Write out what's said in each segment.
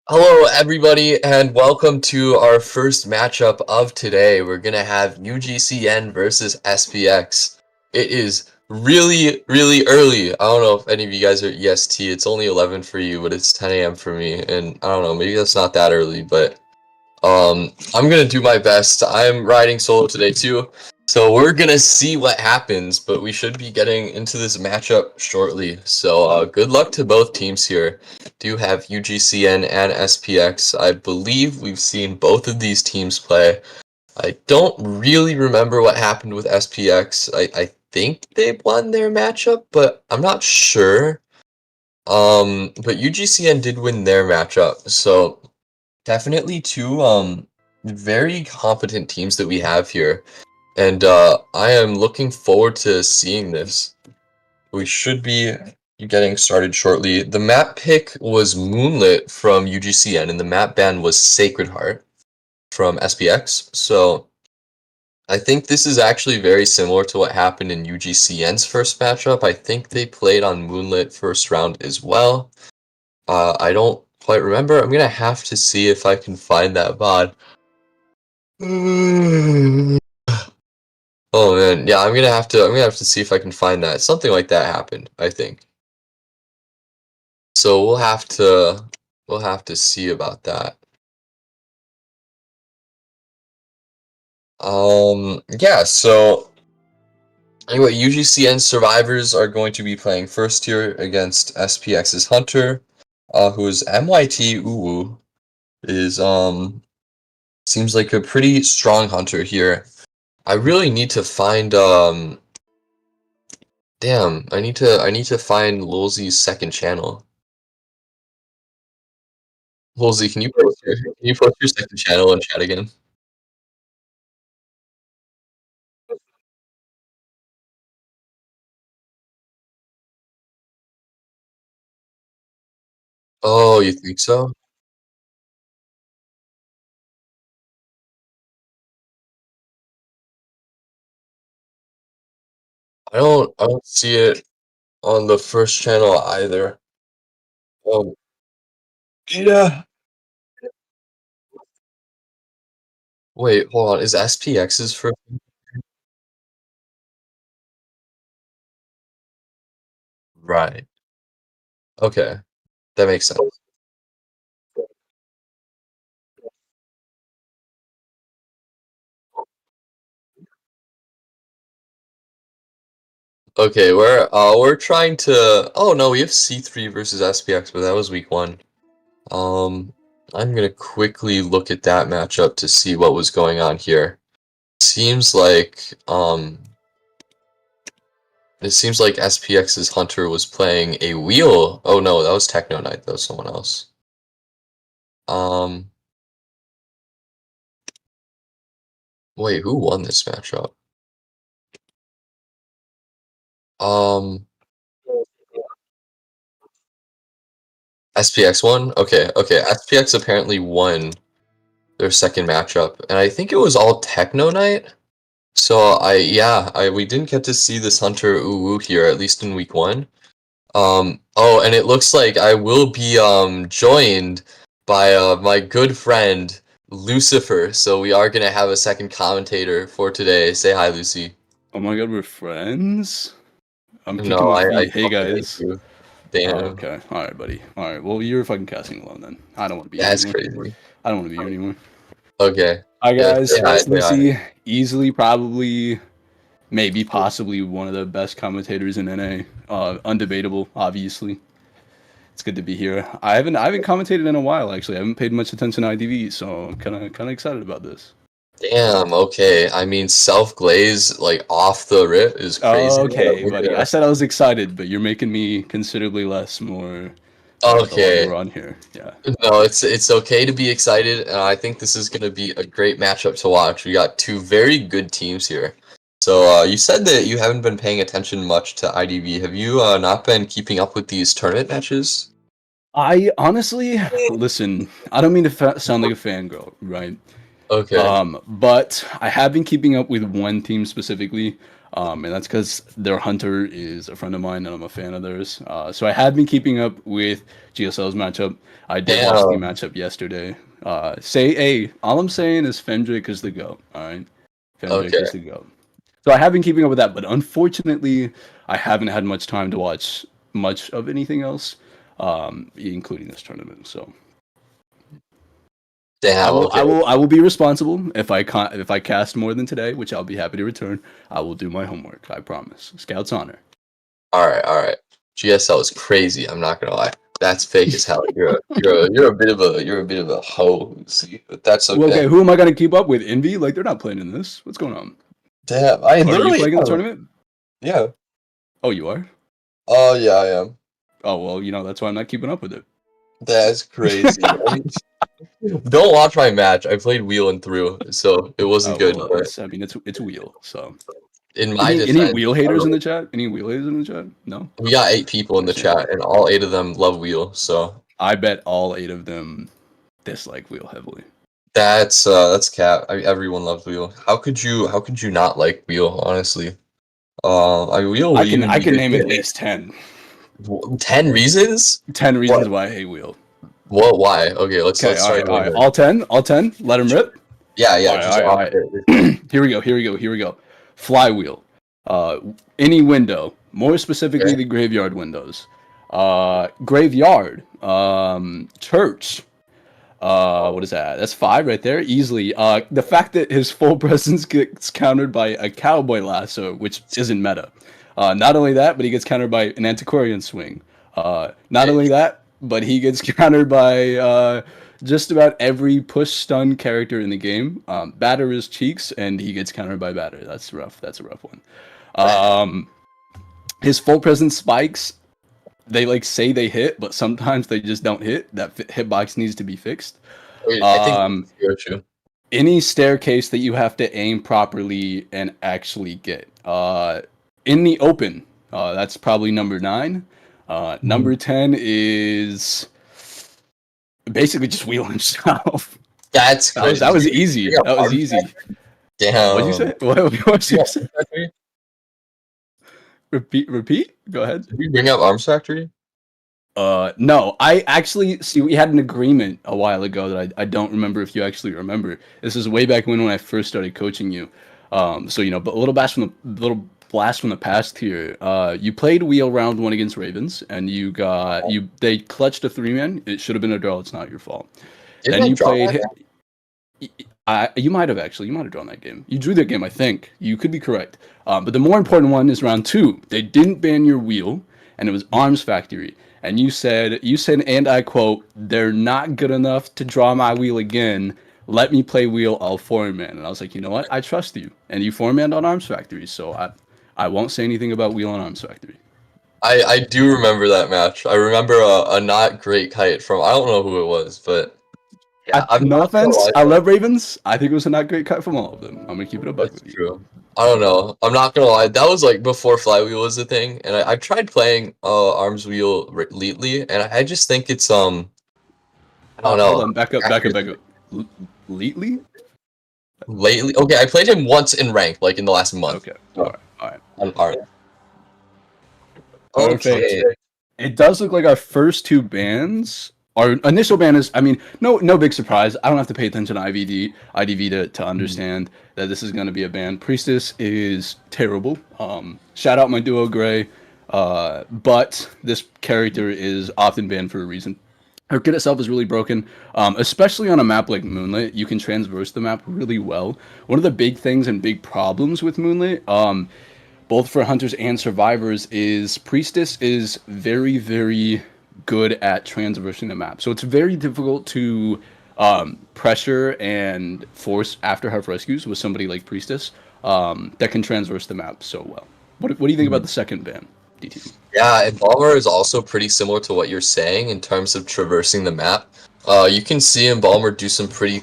Hello, everybody, and welcome to our first matchup of today. We're going to have UGCN versus SPX. It is really, really early. I don't know if any of you guys are EST. It's only 11 for you, but it's 10 a.m. for me. And I don't know, maybe that's not that early, but I'm going to do my best. I'm riding solo today, too. So we're going to see what happens, but we should be getting into this matchup shortly. So good luck to both teams here. Do have UGCN and SPX. I believe we've seen both of these teams play. I don't really remember what happened with SPX. I think they won their matchup, but I'm not sure. But UGCN did win their matchup, so definitely two very competent teams that we have here. And I am looking forward to seeing this. We should be getting started shortly. The map pick was Moonlit from UGCN, and the map ban was Sacred Heart from SPX. So I think this is actually very similar to what happened in UGCN's first matchup. I think they played on Moonlit first round as well. I don't quite remember. I'm gonna have to see if I can find that VOD. Oh man, yeah, I'm gonna have to see if I can find that. Something like that happened, I think. So we'll have to see about that. Yeah, so anyway, UGCN survivors are going to be playing first here against SPX's Hunter, who's MYT Uwu is seems like a pretty strong hunter here. I really need to find damn, I need to find Lulzy's second channel. Lulzy, can you post your second channel in chat again? Oh, you think so? I don't see it on the first channel either. Um, yeah. Wait, hold on. Is SPX's for right? Okay, that makes sense. Okay, we're trying to. Oh no, we have C3 versus SPX, but that was week one. Um, I'm gonna quickly look at that matchup to see what was going on here. Seems like it seems like SPX's Hunter was playing a wheel. Oh no, that was Techno Knight. That was someone else. Um, wait, who won this matchup? Um, SPX won? Okay, okay. SPX apparently won their second matchup, and I think it was all Techno Knight. So we didn't get to see this Hunter Uwu here, at least in week one. Oh, and it looks like I will be joined by my good friend Lucifer. So we are gonna have a second commentator for today. Say hi, Lucy. Oh my god, we're friends? I'm kicking No, my I feet. Hey don't hate guys. you. Oh, Damn, okay. Alright, buddy. Alright, well, you're fucking casting alone then. I don't want to be here that's anymore. crazy. I don't want to be here anymore. Okay, Hi yeah, guys, say hi, it's say hi. Lucy. Easily, probably, maybe, possibly one of the best commentators in NA. Undebatable, obviously. It's good to be here. I haven't commentated in a while actually. I haven't paid much attention to IDV, so I'm kinda excited about this. Damn, okay. I mean, self-glaze, like, off the rip is crazy. Okay, buddy. I said I was excited, but you're making me considerably less more the longer Okay. we're on here. Yeah. No, it's okay to be excited, and I think this is gonna be a great matchup to watch. We got two very good teams here. So, you said that you haven't been paying attention much to IDV. Have you, not been keeping up with these tournament matches? I honestly, listen, I don't mean to sound like a fangirl, right? Okay. But I have been keeping up with one team specifically. And that's because their hunter is a friend of mine and I'm a fan of theirs. So I had been keeping up with GSL's matchup. I did watch the Damn. matchup yesterday. All I'm saying is Fendrick is the GOAT. All right. Fendrick Okay. is the GOAT. So I have been keeping up with that, but unfortunately, I haven't had much time to watch much of anything else, including this tournament. So Damn. Okay. I will be responsible if I cast more than today, which I'll be happy to return. I will do my homework. I promise. Scout's honor. All right. All right. GSL is crazy. I'm not gonna lie. That's fake as hell. You're a bit of a hoe. See, but that's Well, okay. okay, who am I gonna keep up with? Envy? Like they're not playing in this. What's going on? Damn. I Are you literally. playing in the tournament? Yeah. Oh, you are. Oh yeah, I am. Oh well, that's why I'm not keeping up with it. That's crazy. Don't watch my match. I played wheel and through, so it wasn't Oh good. well, But it's wheel. So in my any defense, wheel haters in the chat? Any wheel haters in the chat? No. we got 8 people in the chat, and all 8 of them love wheel. So I bet all 8 of them dislike wheel heavily. that's cap. Everyone loves wheel. How could you not like wheel? Honestly, wheel would even I be can good name for at least 10. 10 reasons. 10 reasons What? why I hate wheel. What? Why? Okay, let's Okay, start all going right. there. All 10? All 10? Let him rip. Yeah, All yeah. right, Just all off right, it. all right. Here we go. Flywheel. Any window, more specifically Okay. the graveyard windows. Graveyard. Church. What is that? That's 5 right there, easily. The fact that his full presence gets countered by a cowboy lasso, which isn't meta. Not only that, but he gets countered by an antiquarian swing. Not only that, but he gets countered by just about every push stun character in the game. Batter his cheeks, and he gets countered by batter. That's rough. That's a rough one. His full presence spikes, they like say they hit, but sometimes they just don't hit. That hitbox needs to be fixed. Wait, I think that's true. Any staircase that you have to aim properly and actually get. In the open, that's probably number 9. Number 10 is basically just wheel himself. That's crazy. That was easy. That was easy. Damn. What'd you say? What'd you say? Repeat? Go ahead. Did we bring up Arms Factory? No, I actually see we had an agreement a while ago that I don't remember if you actually remember. This is way back when I first started coaching you. So but a little blast from the past here. You played wheel round 1 against Ravens, and they clutched a 3-man. It should have been a draw. It's not your fault. Didn't Then I you draw played. that? You might have actually. You might have drawn that game. You drew that game, I think. You could be correct. But the more important one is round 2. They didn't ban your wheel, and it was Arms Factory. And you said, and I quote, "They're not good enough to draw my wheel again. Let me play wheel. I'll 4-man." And I was like, you know what? I trust you. And you 4-manned on Arms Factory. So I won't say anything about wheel on Arms Factory. I do remember that match. I remember a not great kite from, I don't know who it was, but yeah, No offense. I love Ravens. I think it was a not great cut from all of them. I'm gonna keep it a buck That's with you. true. I don't know. I'm not gonna lie. That was like before Flywheel was a thing, and I tried playing Arms Wheel lately, and I just think it's I don't know. Hold on. Back up. Lately? Lately, okay, I played him once in ranked, like in the last month. Okay. All right. All right. Perfect. Okay. It does look like our first 2 bans. Our initial ban is, no big surprise. I don't have to pay attention to IDV to understand that this is going to be a ban. Priestess is terrible. Shout out my duo Gray. But this character is often banned for a reason. Her kit itself is really broken, especially on a map like Moonlit. You can transverse the map really well. One of the big things and big problems with Moonlit, both for hunters and survivors, is Priestess is very, very good at transversing the map. So it's very difficult to pressure and force after half rescues with somebody like Priestess that can transverse the map so well. What do you think about the second ban, DT? Yeah, and Balmer is also pretty similar to what you're saying in terms of traversing the map. You can see Balmer do some pretty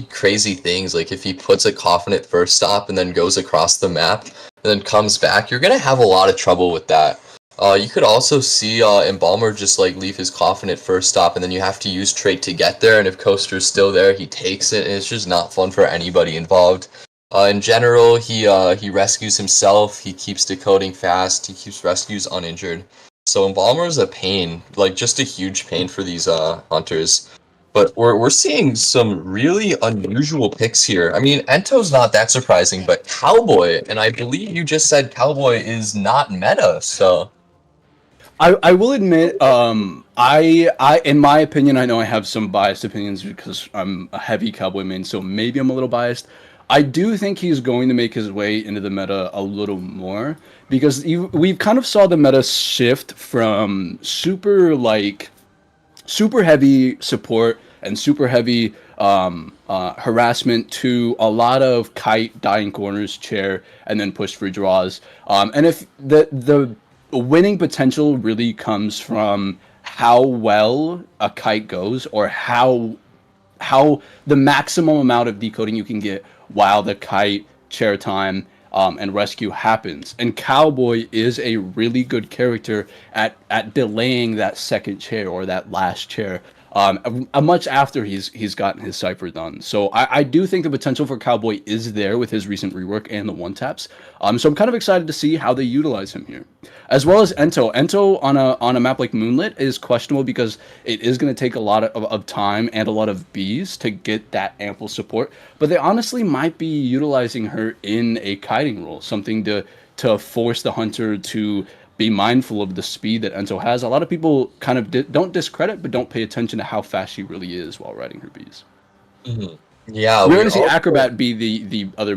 crazy things, like if he puts a coffin at first stop and then goes across the map and then comes back, you're gonna have a lot of trouble with that. You could also see Embalmer just like leave his coffin at first stop, and then you have to use trait to get there, and if Coaster's still there, he takes it, and it's just not fun for anybody involved. In general, he rescues himself. He keeps decoding fast. He keeps rescues uninjured. So Embalmer is a pain, like just a huge pain for these hunters. But we're seeing some really unusual picks here. I mean, Ento's not that surprising, but Cowboy, and I believe you just said Cowboy is not meta. So I will admit, I in my opinion, I know I have some biased opinions because I'm a heavy Cowboy main, so maybe I'm a little biased. I do think he's going to make his way into the meta a little more because we've kind of saw the meta shift from super heavy support and super heavy harassment to a lot of kite, dying corners, chair, and then push for draws. And if the winning potential really comes from how well a kite goes or how the maximum amount of decoding you can get while the kite, chair time, and rescue happens. And Cowboy is a really good character at delaying that second chair or that last chair. Much after he's gotten his cipher done. So I do think the potential for Cowboy is there with his recent rework and the one taps. So I'm kind of excited to see how they utilize him here, as well as Ento. Ento on a map like Moonlit is questionable because it is going to take a lot of time and a lot of bees to get that ample support. But they honestly might be utilizing her in a kiting role, something to force the hunter to be mindful of the speed that Enzo has. A lot of people kind of don't discredit, but don't pay attention to how fast she really is while riding her bees. mhm. Yeah, We're we going to see also. Acrobat be the other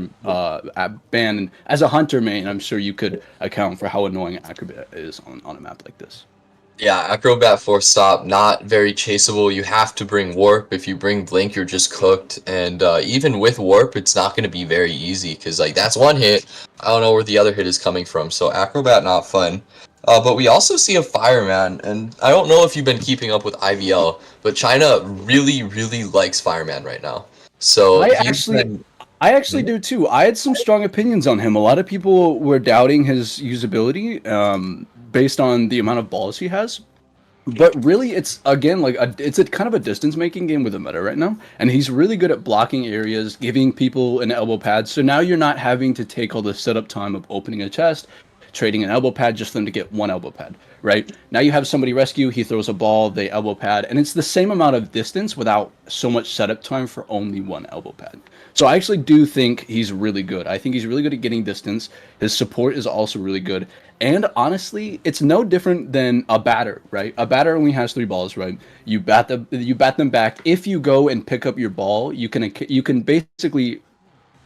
band, and as a hunter main, I'm sure you could account for how annoying Acrobat is on a map like this. Yeah, Acrobat Force Stop, not very chaseable. You have to bring Warp. If you bring Blink, you're just cooked. And even with Warp, it's not going to be very easy because like that's one hit. I don't know where the other hit is coming from. So Acrobat, not fun. But we also see a Fireman, and I don't know if you've been keeping up with IVL, but China really, really likes Fireman right now. So I he's actually, been. I actually Mhm. do too. I had some strong opinions on him. A lot of people were doubting his usability based on the amount of balls he has. But really, it's again like it's a kind of a distance making game with a meta right now, and he's really good at blocking areas, giving people an elbow pad. So now you're not having to take all the setup time of opening a chest, trading an elbow pad just for them to get one elbow pad. Right now, you have somebody rescue, he throws a ball, they elbow pad, and it's the same amount of distance without so much setup time for only one elbow pad. So I actually do think he's really good. I think he's really good at getting distance. His support is also really good. And honestly, it's no different than a batter, right? A batter only has three balls, right? You bat them back. If you go and pick up your ball, you can basically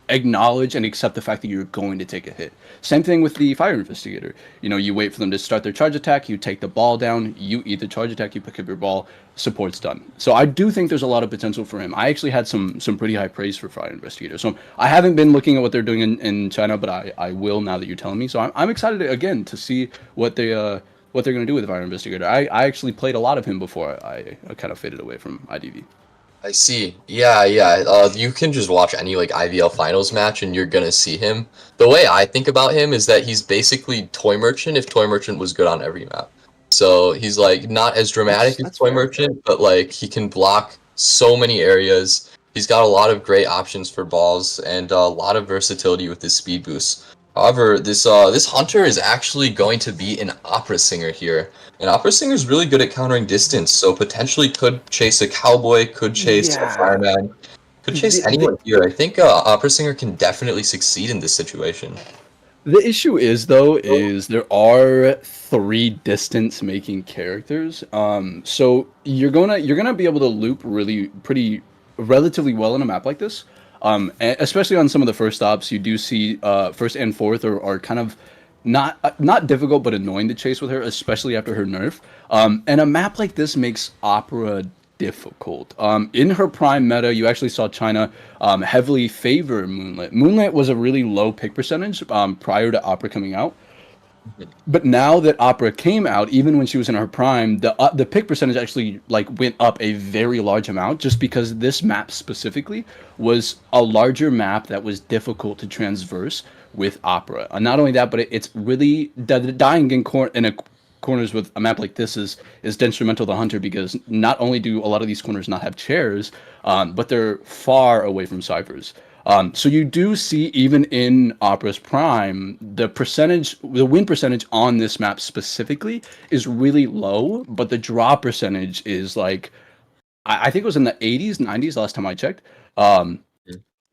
acknowledge and accept the fact that you're going to take a hit. Same thing with the fire investigator. You know, you wait for them to start their charge attack, you take the ball down, you eat the charge attack, you pick up your ball, support's done. So I do think there's a lot of potential for him. I actually had some pretty high praise for fire investigator. So I haven't been looking at what they're doing in China, but I will now that you're telling me. So I'm excited again to see what they're going to do with the fire investigator. I actually played a lot of him before I kind of faded away from IDV. I see. Yeah, yeah. You can just watch any like IVL finals match and you're gonna see him. The way I think about him is that he's basically Toy Merchant if Toy Merchant was good on every map. So he's like not as dramatic as That's Toy fair. Merchant, but like he can block so many areas. He's got a lot of great options for balls and a lot of versatility with his speed boost. However, this hunter is actually going to be an opera singer here. And Opera Singer is really good at countering distance, so potentially could chase a cowboy, could chase a Yeah. fireman, could chase The anyone here. I think Opera Singer can definitely succeed in this situation. The issue is though is there are three distance making characters. So you're gonna be able to loop really pretty relatively well on a map like this. Especially on some of the first stops, you do see first and fourth are kind of not difficult but annoying to chase with her, especially after her nerf. And a map like this makes Opera difficult. In her prime meta, you actually saw China heavily favor Moonlit. Moonlit was a really low pick percentage prior to Opera coming out. But now that Opera came out, even when she was in her prime, the pick percentage actually like went up a very large amount, just because this map specifically was a larger map that was difficult to transverse with Opera. Not only that, but it's really the dying in a corners with a map like this is detrimental to Hunter because not only do a lot of these corners not have chairs, but they're far away from ciphers. So you do see even in Opera's prime, the win percentage on this map specifically is really low, but the draw percentage is like I think it was in the 80s, 90s last time I checked. Um,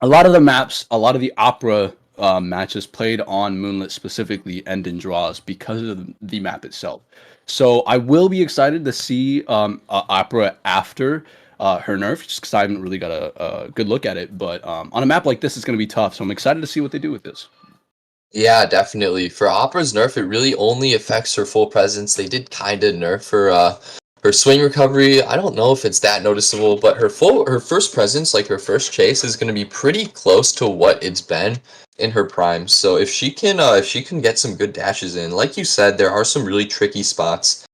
a lot of the maps, a lot of the Opera matches played on Moonlit specifically end in draws because of the map itself. So I will be excited to see Opera after her nerf, just because I haven't really got a good look at it. But on a map like this, it's going to be tough. So I'm excited to see what they do with this. Yeah, definitely. For Opera's nerf, it really only affects her full presence. They did kind of nerf her swing recovery. I don't know if it's that noticeable, but her first presence, like her first chase, is going to be pretty close to what it's been in her prime. So if she can get some good dashes in, like you said, there are some really tricky spots.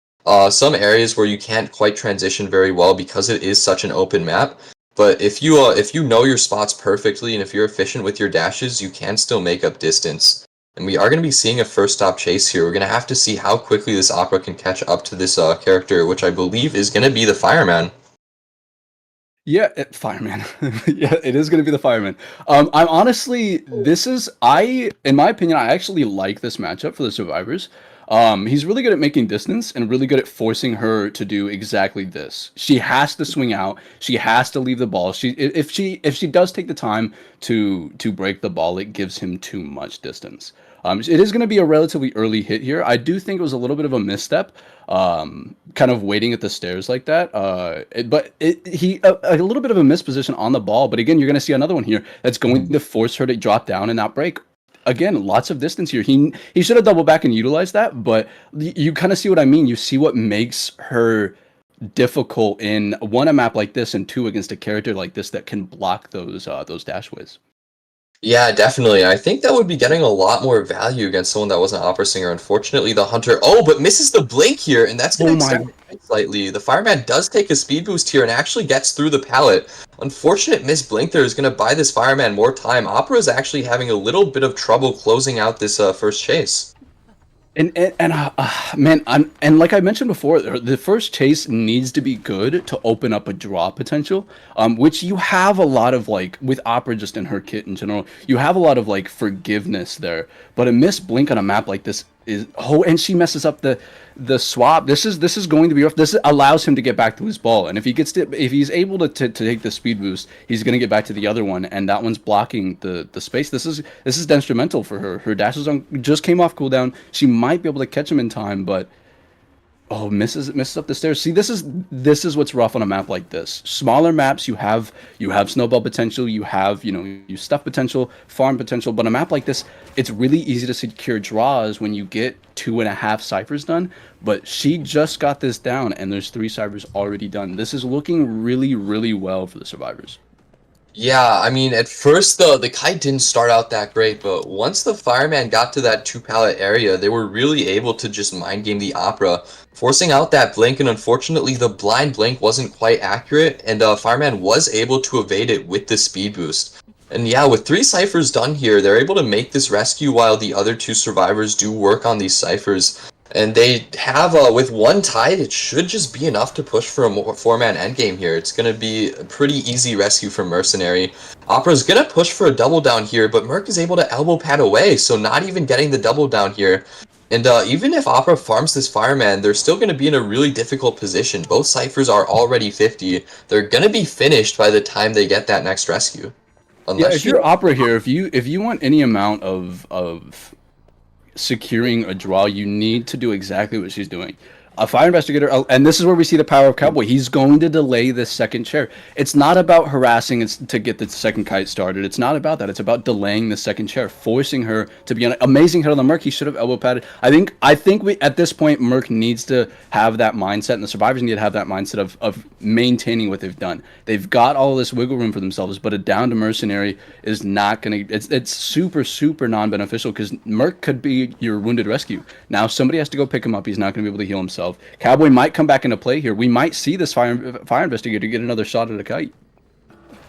Some areas where you can't quite transition very well because it is such an open map. But if you know your spots perfectly and if you're efficient with your dashes, you can still make up distance. And we are going to be seeing a first stop chase here. We're going to have to see how quickly this Opera can catch up to this character, which I believe is going to be the Fireman. Yeah, fireman. Yeah, it is going to be the fireman. I'm honestly, in my opinion, I actually like this matchup for the survivors. He's really good at making distance and really good at forcing her to do exactly this. She has to swing out. She has to leave the ball. If she does take the time to break the ball, it gives him too much distance. It is going to be a relatively early hit here. I do think it was a little bit of a misstep, kind of waiting at the stairs like that. A little bit of a misposition on the ball. But again, you're going to see another one here that's going to force her to drop down and not break. Again, lots of distance here. He should have doubled back and utilized that, but you kind of see what I mean. You see what makes her difficult in one, a map like this, and two, against a character like this that can block those dashways. Yeah, definitely. I think that would be getting a lot more value against someone that wasn't Opera Singer. Unfortunately, the Hunter, but misses the blink here, and that's going to extend it slightly. The Fireman does take a speed boost here and actually gets through the pallet. Unfortunate miss blink there is going to buy this Fireman more time. Opera is actually having a little bit of trouble closing out this first chase. Man, and like I mentioned before, the first chase needs to be good to open up a draw potential, which you have a lot of, like with Opera just in her kit in general. You have a lot of like forgiveness there, but a miss blink on a map like this is and she messes up the swap. This is going to be rough. This allows him to get back to his ball, and if he's able to take the speed boost, he's going to get back to the other one, and that one's blocking the space. This is detrimental for her. Her dashes just came off cooldown. She might be able to catch him in time, but misses up the stairs. See, this is what's rough on a map like this. Smaller maps, you have snowball potential, you have you stuff potential, farm potential, but a map like this, it's really easy to secure draws when you get 2.5 ciphers done. But she just got this down, and there's 3 ciphers already done. This is looking really, really well for the survivors. Yeah, I mean, at first the kite didn't start out that great, but once the Fireman got to that 2 pallet area, they were really able to just mind game the Opera, forcing out that blink, and unfortunately the blind blink wasn't quite accurate, and Fireman was able to evade it with the speed boost. And yeah, with 3 ciphers done here, they're able to make this rescue while the other 2 survivors do work on these ciphers. And they have, with 1 tied, it should just be enough to push for a 4-man endgame here. It's going to be a pretty easy rescue from Mercenary. Opera's going to push for a double down here, but Merc is able to elbow pad away, so not even getting the double down here. And even if Opera farms this Fireman, they're still going to be in a really difficult position. Both ciphers are already 50. They're going to be finished by the time they get that next rescue. Unless if you're Opera here, if you want any amount of securing a draw, you need to do exactly what she's doing. A fire investigator, and this is where we see the power of Cowboy. He's going to delay this second chair. It's not about harassing to get the second kite started. It's not about that. It's about delaying the second chair, forcing her to be an amazing hit on the Merc. He should have elbow padded. I think we at this point, Merc needs to have that mindset, and the survivors need to have that mindset of maintaining what they've done. They've got all this wiggle room for themselves, but a down to Mercenary is not going to. It's super non-beneficial because Merc could be your wounded rescue. Now somebody has to go pick him up. He's not going to be able to heal himself. Cowboy might come back into play here. We might see this fire investigator get another shot at a kite.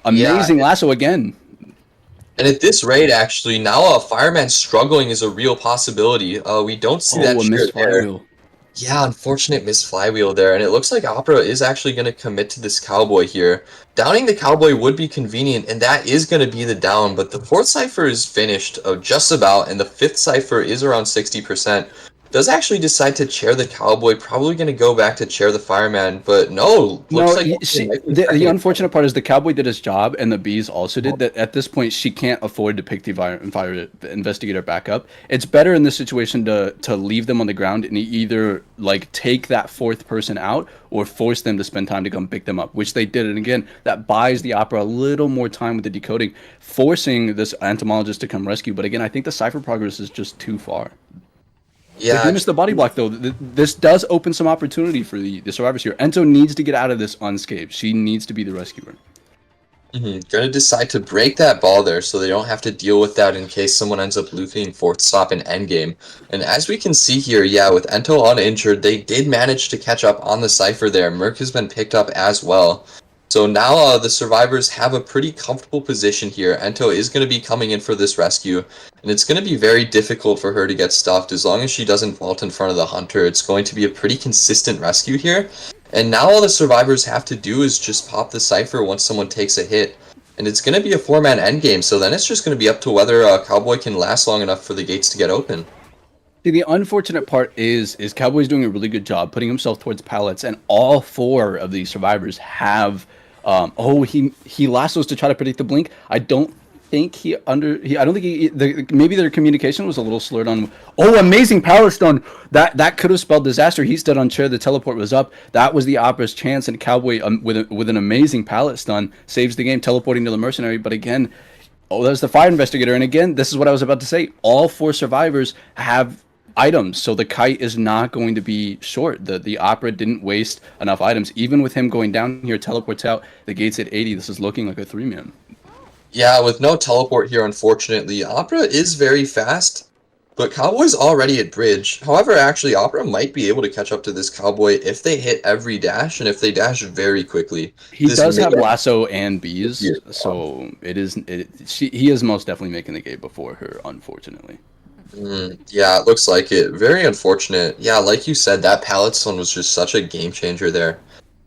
Amazing lasso again. And at this rate, actually, now a Fireman struggling is a real possibility. We don't see that chair there. Yeah, unfortunate missed flywheel there, and it looks like Opera is actually going to commit to this Cowboy here. Downing the Cowboy would be convenient, and that is going to be the down, but the fourth cipher is finished just about, and the fifth cipher is around 60%. Does actually decide to chair the Cowboy, probably going to go back to chair the Fireman, but no, looks No, like Opera might be the checking it. unfortunate part is the cowboy did his job and the bees also did. That at this point she can't afford to pick the fire investigator back up. It's better in this situation to leave them on the ground and either like take that fourth person out or force them to spend time to come pick them up, which they did. And again, that buys the opera a little more time with the decoding, forcing this entomologist to come rescue. But again, I think the cipher progress is just too far. They Yeah, do miss the body block though. This does open some opportunity for the survivors here. Ento needs to get out of this unscathed. She needs to be the rescuer. Gonna decide to break that ball there so they don't have to deal with that in case someone ends up looping fourth stop in endgame. And as we can see here, yeah, with Ento uninjured, they did manage to catch up on the Cypher there. Merc has been picked up as well. So now the survivors have a pretty comfortable position here. Ento is going to be coming in for this rescue, and it's going to be very difficult for her to get stuffed. As long as she doesn't vault in front of the hunter, it's going to be a pretty consistent rescue here. And now all the survivors have to do is just pop the Cypher once someone takes a hit. And it's going to be a 4-man endgame, so then it's just going to be up to whether Cowboy can last long enough for the gates to get open. See, the unfortunate part is Cowboy's doing a really good job putting himself towards pallets, and all four of these survivors have. He lassos to try to predict the blink. I don't think I don't think maybe their communication was a little slurred on. Oh, amazing power stone! That could have spelled disaster. He's dead on chair. The teleport was up. That was the opera's chance, and Cowboy with an amazing pallet stun saves the game, teleporting to the mercenary. But again, oh, that was the fire investigator. And again, this is what I was about to say. All four survivors have items, so the kite is not going to be short. The opera didn't waste enough items. Even with him going down here, teleports out, the gate's at 80. This is looking like a 3-man. Yeah, with no teleport here, unfortunately, Opera is very fast, but Cowboy's already at bridge. However, actually, Opera might be able to catch up to this Cowboy if they hit every dash, and if they dash very quickly. He This does may have lasso and bees, be so he is most definitely making the gate before her, unfortunately. Yeah, it looks like it. Very unfortunate. Yeah, like you said, that pallet stone was just such a game changer there.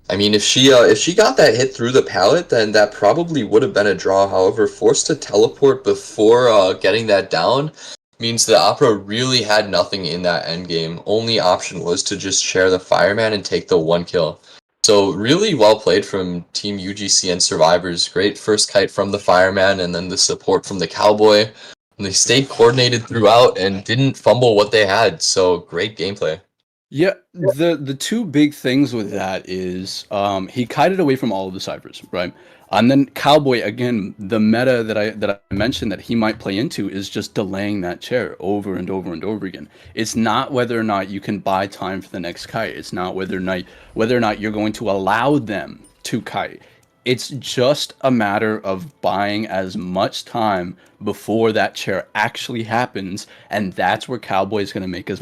I mean, if she got that hit through the pallet, then that probably would have been a draw. However, forced to teleport before getting that down means the Opera really had nothing in that endgame. Only option was to just share the Fireman and take the one kill. So really well played from Team UGCN survivors. Great first kite from the Fireman and then the support from the Cowboy. And they stayed coordinated throughout and didn't fumble what they had. So great gameplay. Yeah, the two big things with that is he kited away from all of the ciphers, right? And then Cowboy, again, the meta that I mentioned that he might play into is just delaying that chair over and over and over again. It's not whether or not you can buy time for the next kite. It's not whether or not you're going to allow them to kite. It's just a matter of buying as much time before that chair actually happens, and that's where Cowboy is going to make as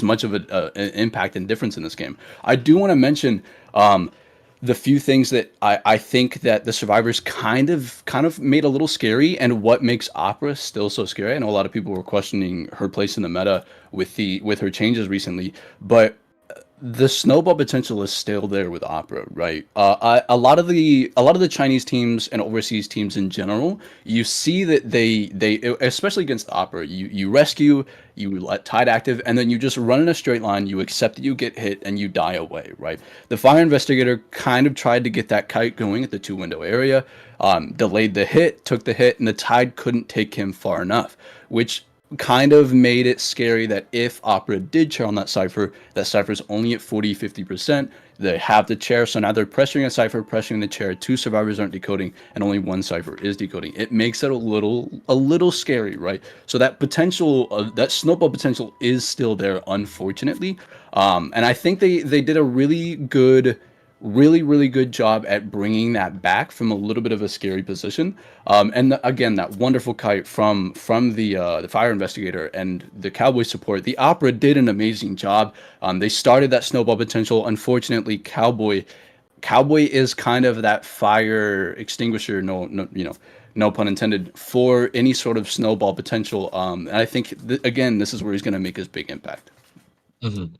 much of an impact and difference in this game. I do want to mention the few things that I think that the survivors kind of made a little scary, and what makes Opera still so scary. I know a lot of people were questioning her place in the meta with her changes recently, but the snowball potential is still there with Opera, right? A lot of the Chinese teams and overseas teams in general, you see that they especially against Opera, you rescue, you let tide active, and then you just run in a straight line. You accept that you get hit and you die away, right? The fire investigator kind of tried to get that kite going at the 2-window area, delayed the hit, took the hit, and the tide couldn't take him far enough, which kind of made it scary that if Opera did chair on that cipher's only at 40-50%. They have the chair, so now they're pressuring a cipher, pressuring the chair. 2 survivors aren't decoding, and only 1 cipher is decoding. It makes it a little scary, right? So that potential, that snowball potential, is still there, unfortunately. And I think they did a really good job at bringing that back from a little bit of a scary position. And again, that wonderful kite from the fire investigator and the Cowboy support. The Opera did an amazing job. They started that snowball potential. Unfortunately, Cowboy is kind of that fire extinguisher. No pun intended, for any sort of snowball potential. And I think again, this is where he's going to make his big impact.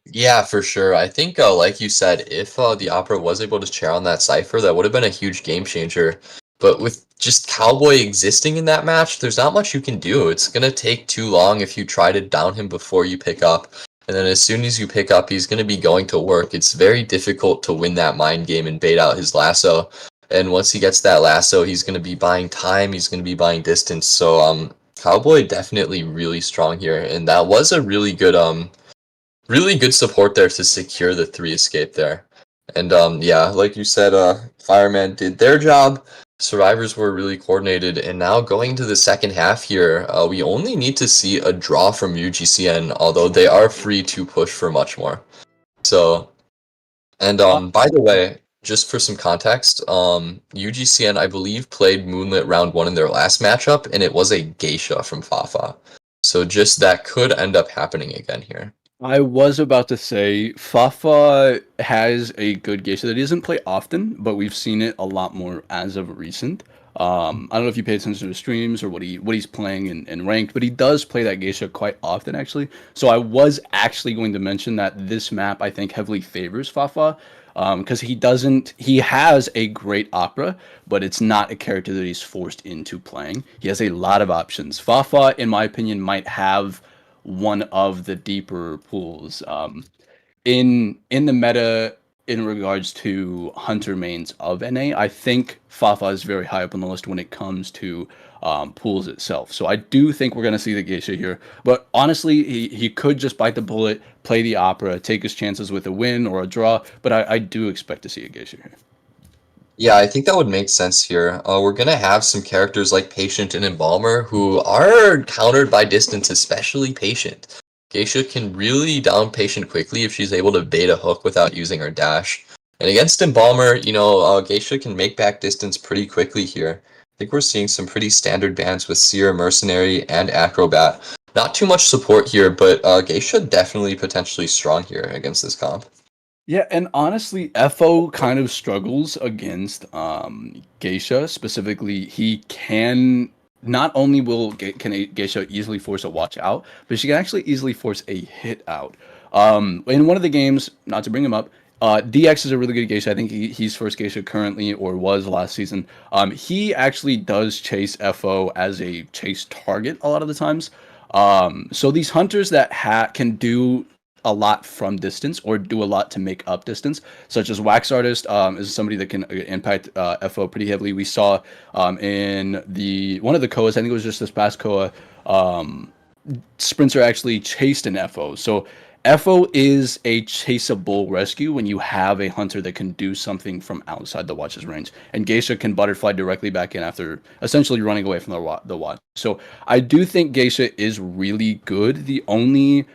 Yeah, for sure. I think, like you said, if the Opera was able to chair on that cipher, that would have been a huge game changer. But with just Cowboy existing in that match, there's not much you can do. It's gonna take too long if you try to down him before you pick up. And then as soon as you pick up, he's gonna be going to work. It's very difficult to win that mind game and bait out his lasso. And once he gets that lasso, he's gonna be buying time, he's gonna be buying distance. So Cowboy definitely really strong here. And that was a really good support there to secure the 3 escape there. And yeah, like you said, Fireman did their job. Survivors were really coordinated, and now going to the second half here, we only need to see a draw from UGCN, although they are free to push for much more. So, and Uh, by the way, just for some context, UGCN I believe played Moonlit round 1 in their last matchup, and it was a Geisha from Fafa. So just that could end up happening again here. I was about to say Fafa has a good geisha that he doesn't play often, but we've seen it a lot more as of recent. I don't know if you pay attention to streams or what he's playing in ranked, but he does play that geisha quite often actually. So I was actually going to mention that this map I think heavily favors Fafa because he has a great opera, but it's not a character that he's forced into playing. He has a lot of options. Fafa, in my opinion, might have one of the deeper pools in the meta in regards to hunter mains of NA. I think Fafa is very high up on the list when it comes to pools itself. So I do think we're going to see the Geisha here. But honestly, he could just bite the bullet, play the Opera, take his chances with a win or a draw. But I do expect to see a Geisha here. Yeah, I think that would make sense here. We're gonna have some characters like Patient and Embalmer who are countered by distance, especially Patient. Geisha can really down Patient quickly if she's able to bait a hook without using her dash. And against Embalmer, Geisha can make back distance pretty quickly here. I think we're seeing some pretty standard bans with Seer, Mercenary, and Acrobat. Not too much support here, but Geisha definitely potentially strong here against this comp. Yeah, and honestly, FO kind of struggles against Geisha. Specifically, he can not only can a Geisha easily force a watch out, but she can actually easily force a hit out. In one of the games, not to bring him up, DX is a really good Geisha. I think he's first Geisha currently or was last season. He actually does chase FO as a chase target a lot of the times. So these hunters that can do a lot from distance or do a lot to make up distance, such as Wax Artist is somebody that can impact FO pretty heavily. We saw in one of the Koas, I think it was just this past Koa, Sprinter actually chased an FO. So FO is a chaseable rescue when you have a hunter that can do something from outside the watch's range. And Geisha can butterfly directly back in after essentially running away from the watch. So I do think Geisha is really good. The only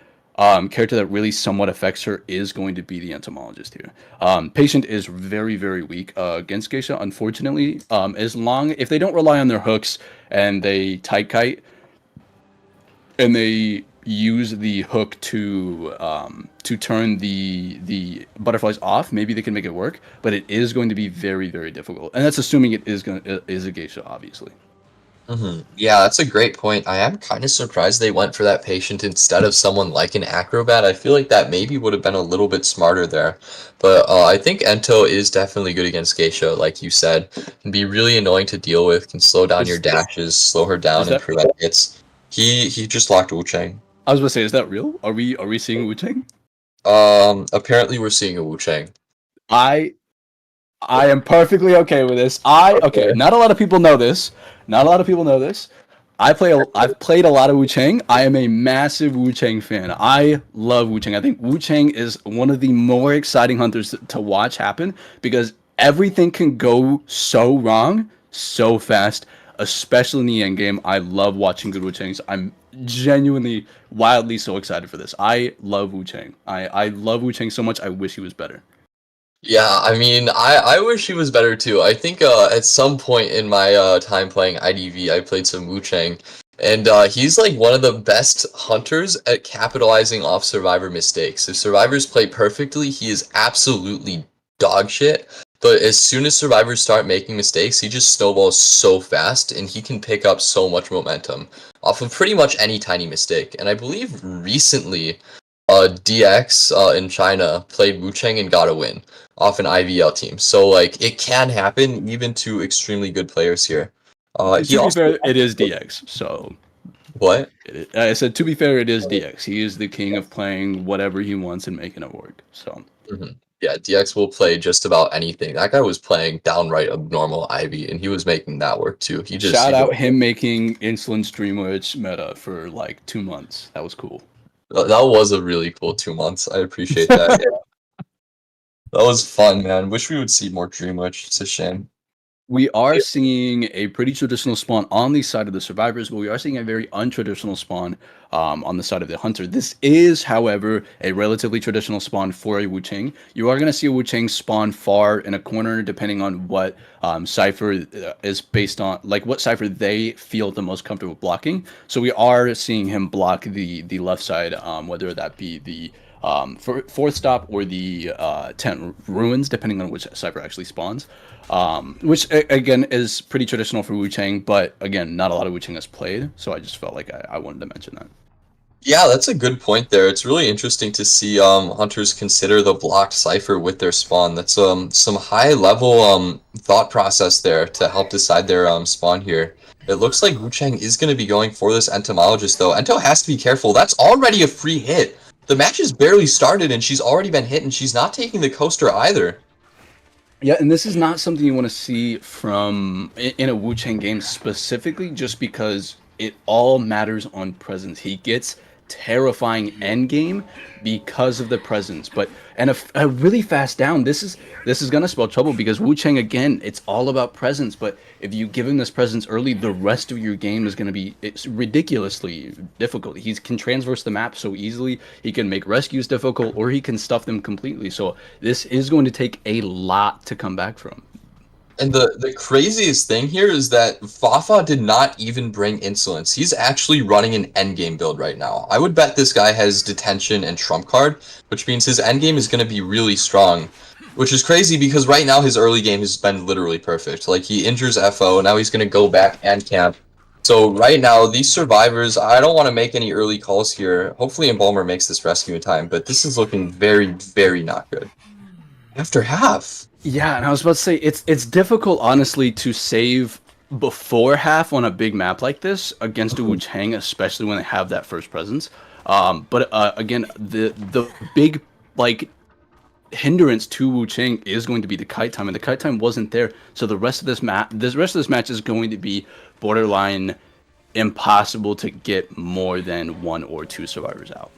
character that really somewhat affects her is going to be the entomologist here. Patient is very, very weak against Geisha, unfortunately. If they don't rely on their hooks and they tight kite and they use the hook to turn the butterflies off, maybe they can make it work. But it is going to be very, very difficult, and that's assuming it is a Geisha, obviously. Yeah, that's a great point. I am kind of surprised they went for that Patient instead of someone like an Acrobat. I feel like that maybe would have been a little bit smarter there. But I think Ento is definitely good against Geisha, like you said. Can be really annoying to deal with, can slow down your Is dashes, slow her is down, and that? prevent hits. He just locked Wu Chang. I was gonna say, is that real? Are we seeing Wu Chang? Apparently we're seeing a Wu Chang. I I am perfectly okay with this. Okay, Okay. not a lot of people know this. Not a lot of people know this. I've played a lot of Wu Chang. I am a massive Wu Chang fan. I love Wu Chang. I think Wu Chang is one of the more exciting hunters to watch happen because everything can go so wrong so fast, especially in the end game. I love watching good Wu Changs. I'm genuinely wildly so excited for this. I love Wu Chang. I love Wu Chang so much. I wish he was better. Yeah, I mean, I wish he was better too. I think at some point in my time playing IDV, I played some Wu Chang, and he's like one of the best hunters at capitalizing off survivor mistakes. If survivors play perfectly, he is absolutely dog shit. But as soon as survivors start making mistakes, he just snowballs so fast, and he can pick up so much momentum off of pretty much any tiny mistake. And I believe recently DX in China played Wu Cheng and got a win off an IVL team. So like it can happen even to extremely good players here. He To be also fair, it is DX. So what? I said, to be fair, it is DX. He is the king of playing whatever he wants and making it work. So Mhm. Yeah, DX will play just about anything. That guy was playing downright abnormal Ivy, and he was making that work too. shout out him making Insulin Streamwich meta for like 2 months. That was cool. that was a really cool 2 months. I appreciate that. Yeah, that was fun, man. Wish we would see more Dream Witch. It's a shame. We are seeing a pretty traditional spawn on the side of the survivors, but we are seeing a very untraditional spawn on the side of the hunter. This is, however, a relatively traditional spawn for a Wu Chang. You are going to see a Wu Chang spawn far in a corner, depending on what cipher is based on, like what cipher they feel the most comfortable blocking. So we are seeing him block the left side, whether that be the fourth stop or the tent ruins, depending on which cipher actually spawns. Which again is pretty traditional for Wu Chang, but again, not a lot of Wu Chang has played, so I just felt like I wanted to mention that. Yeah, that's a good point there. It's really interesting to see hunters consider the blocked cipher with their spawn. That's some high level thought process there to help decide their spawn here. It looks like Wu Chang is going to be going for this entomologist though. Ento has to be careful. That's already a free hit. The match has barely started and she's already been hit and she's not taking the coaster either. Yeah, and this is not something you want to see from in a Wu Chang game specifically, just because it all matters on presence. He gets terrifying end game because of the presence, but and a really fast down. This is gonna spell trouble because Wu Chang again. It's all about presence, but if you give him this presence early, the rest of your game is gonna be it's ridiculously difficult. He can transverse the map so easily. He can make rescues difficult, or he can stuff them completely. So this is going to take a lot to come back from. And the craziest thing here is that Fafa did not even bring insolence. He's actually running an endgame build right now. I would bet this guy has detention and trump card, which means his endgame is going to be really strong. Which is crazy because right now his early game has been literally perfect. Like he injures FO, now he's going to go back and camp. So right now, these survivors, I don't want to make any early calls here. Hopefully Embalmer makes this rescue in time, but this is looking very, very not good. After half. Yeah, and I was about to say it's difficult honestly to save before half on a big map like this against a Wu Chang, especially when they have that first presence. But again, the big like hindrance to Wu Chang is going to be the kite time, and the kite time wasn't there. So the rest of this match is going to be borderline impossible to get more than one or two survivors out.